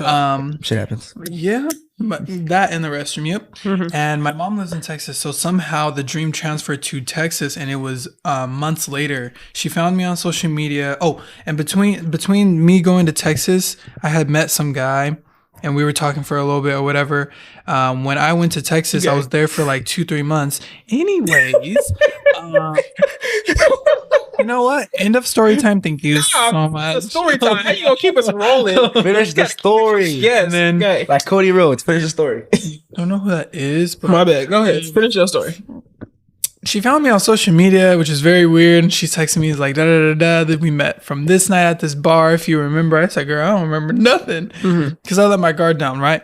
happens. Yeah, but that in the restroom, yep. And my mom lives in Texas, so somehow the dream transferred to Texas, and it was months later. She found me on social media. Oh, and between me going to Texas, I had met some guy, and we were talking for a little bit or whatever. When I went to Texas, I was there for like 2-3 months. Anyways, you know what? End of story time. Thank you so much. The story time. How you gonna keep us rolling? Finish the story. Yes. And then- okay. Like Cody Rhodes. Finish the story. Don't know who that is, but My bad. Go ahead. Finish your story. she found me on social media, which is very weird. And she's texting me like, da da da da. That we met from this night at this bar. If you remember, I said, girl, I don't remember nothing because I let my guard down, right?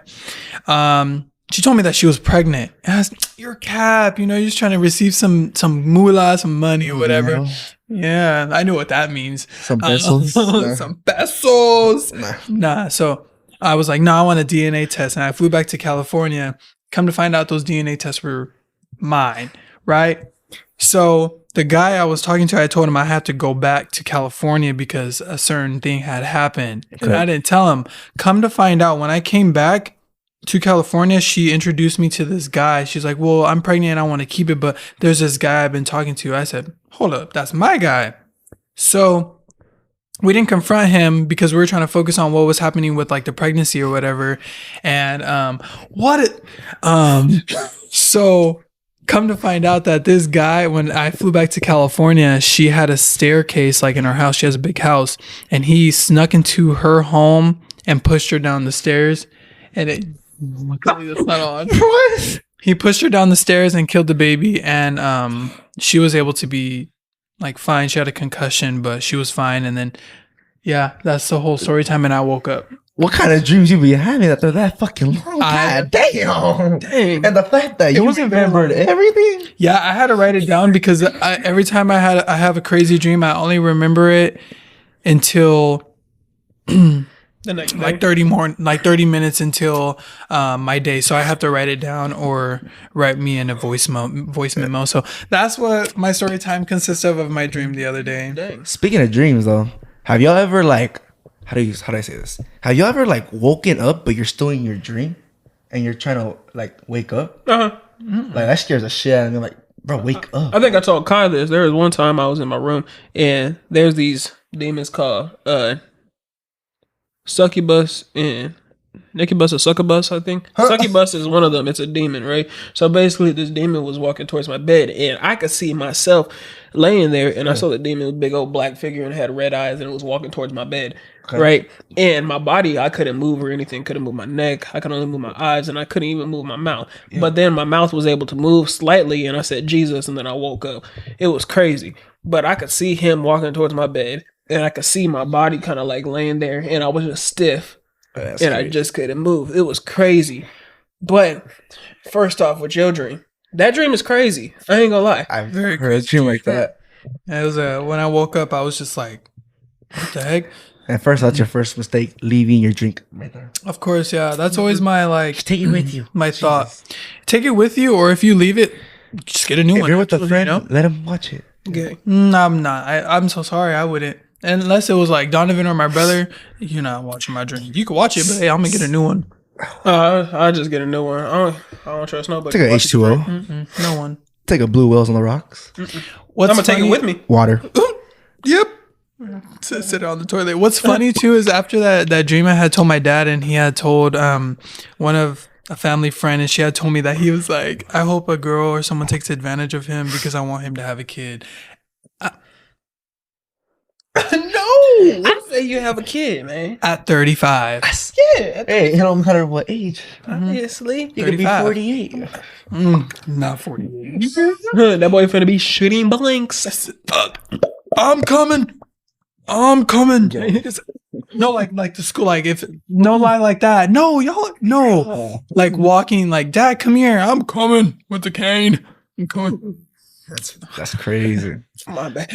she told me that she was pregnant. And I was, you're cap, you know, you're just trying to receive some moolah, some money or whatever. Yeah, I know what that means. Some pesos. Some pesos. Nah. So I was like, no, I want a DNA test. And I flew back to California. Come to find out those DNA tests were mine, right? So the guy I was talking to, I told him I had to go back to California because a certain thing had happened. Okay. And I didn't tell him. Come to find out, when I came back to California, she introduced me to this guy. She's like, well, I'm pregnant. I want to keep it, but there's this guy I've been talking to. I said, hold up, that's my guy. So we didn't confront him because we were trying to focus on what was happening with like the pregnancy or whatever. And so come to find out that this guy, when I flew back to California, she had a staircase like in her house. She has a big house, and he snuck into her home and pushed her down the stairs. And it, luckily that's not on. What? He pushed her down the stairs and killed the baby. And she was able to be like fine. She had a concussion, but she was fine. And then, yeah, that's the whole story time. And I woke up. What kind of dreams you be having that they're that fucking long? God damn. Dang. And the fact that you remembered everything. Yeah, I had to write it down because every time I have a crazy dream, I only remember it until the next day. like 30 minutes until my day. So I have to write it down or write me in a voice memo. So that's what my story time consists of my dream the other day. Dang. Speaking of dreams, though, have y'all ever like how do I say this? Have you ever like woken up but you're still in your dream and you're trying to like wake up? Uh-huh. Like that scares the shit out of me. Like, bro, wake up. I think I told Kai this. There was one time I was in my room and there's these demons called succubus and Niccubus or succubus, I think. Succubus is one of them. It's a demon, right? So basically this demon was walking towards my bed and I could see myself laying there and I saw the demon with a big old black figure and had red eyes and it was walking towards my bed. Okay. Right? And my body, I couldn't move or anything. Couldn't move my neck. I could only move my eyes and I couldn't even move my mouth. Yeah. But then my mouth was able to move slightly and I said Jesus and then I woke up. It was crazy. But I could see him walking towards my bed and I could see my body kind of like laying there and I was just stiff. And crazy. I just couldn't move. It was crazy. But first off, with your dream, that dream is crazy. I ain't gonna lie. I've heard a dream like that. It was when I woke up, I was just like, what the heck? At first, that's your first mistake, leaving your drink right there. Of course, yeah. That's always my like. Just take it with you. My thought. Take it with you, or if you leave it, just get a new one. If you're with a friend, you know? let him watch it. Okay. No, I'm not. I'm so sorry. I wouldn't. Unless it was like Donovan or my brother, you're not watching my dream. You can watch it, but hey, I'm gonna get a new one. I'll just get a new one. I don't trust nobody. Take an H2O. No one. Take a Blue Whales on the Rocks. I'm gonna take it with me. Water. Yep. Sit on the toilet. What's funny too is after that dream, I had told my dad, and he had told one of a family friend, and she had told me that he was like, I hope a girl or someone takes advantage of him because I want him to have a kid. No, I say you have a kid, man. At 35. Yeah. Hey, it don't matter what age. Obviously, you could be 48. Not 48. That boy finna be shooting blanks. I'm coming. No, like the school, like if no lie like that. No, y'all, no. Like walking, like Dad, come here. I'm coming with the cane. I'm coming. That's crazy. My bad.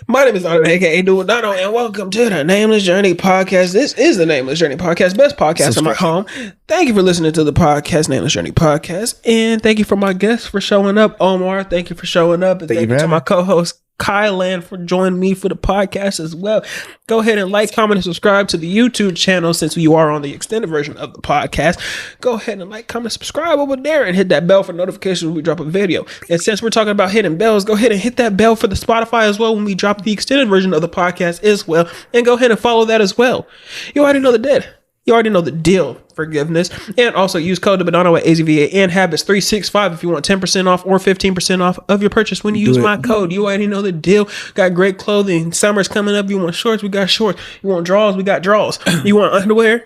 My name is Donovan, aka Dono, and welcome to the Nameless Journey Podcast. This is the Nameless Journey Podcast, best podcast in my home. Thank you for listening to the podcast, Nameless Journey Podcast, and thank you for my guests for showing up. Omar, thank you for showing up, and thank you to my co-host Kylan for joining me for the podcast as well. Go ahead and like, comment, and subscribe to the YouTube channel since you are on the extended version of the podcast. Go ahead and like, comment, subscribe over there and hit that bell for notifications when we drop a video. And since we're talking about hitting bells, go ahead and hit that bell for the Spotify as well when we drop the extended version of the podcast as well. And go ahead and follow that as well. You already know the deal. You already know the deal. Forgiveness. And also use code Badano at AZVA and Habits365 if you want 10% off or 15% off of your purchase when you use my code. You already know the deal. Got great clothing. Summer's coming up. You want shorts? We got shorts. You want drawers? We got drawers. You want underwear?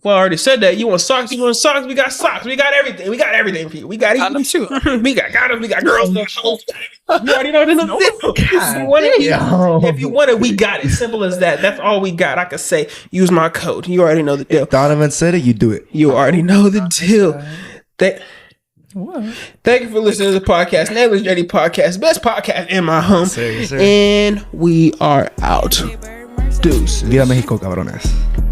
Well, I already said that. You want socks? You want socks? We got socks. We got everything. We got everything for you. We got them too. We got condoms. We got girls. You already know if you want it, we got it. Simple as that. That's all we got. I could say, use my code. You already know the deal. If Donovan said it, you do it. You already know the deal. Thank you for listening to the podcast. Nameless JD Podcast. Best podcast in my home. Yes, sir. And we are out. Deuces. Viva México, cabrones.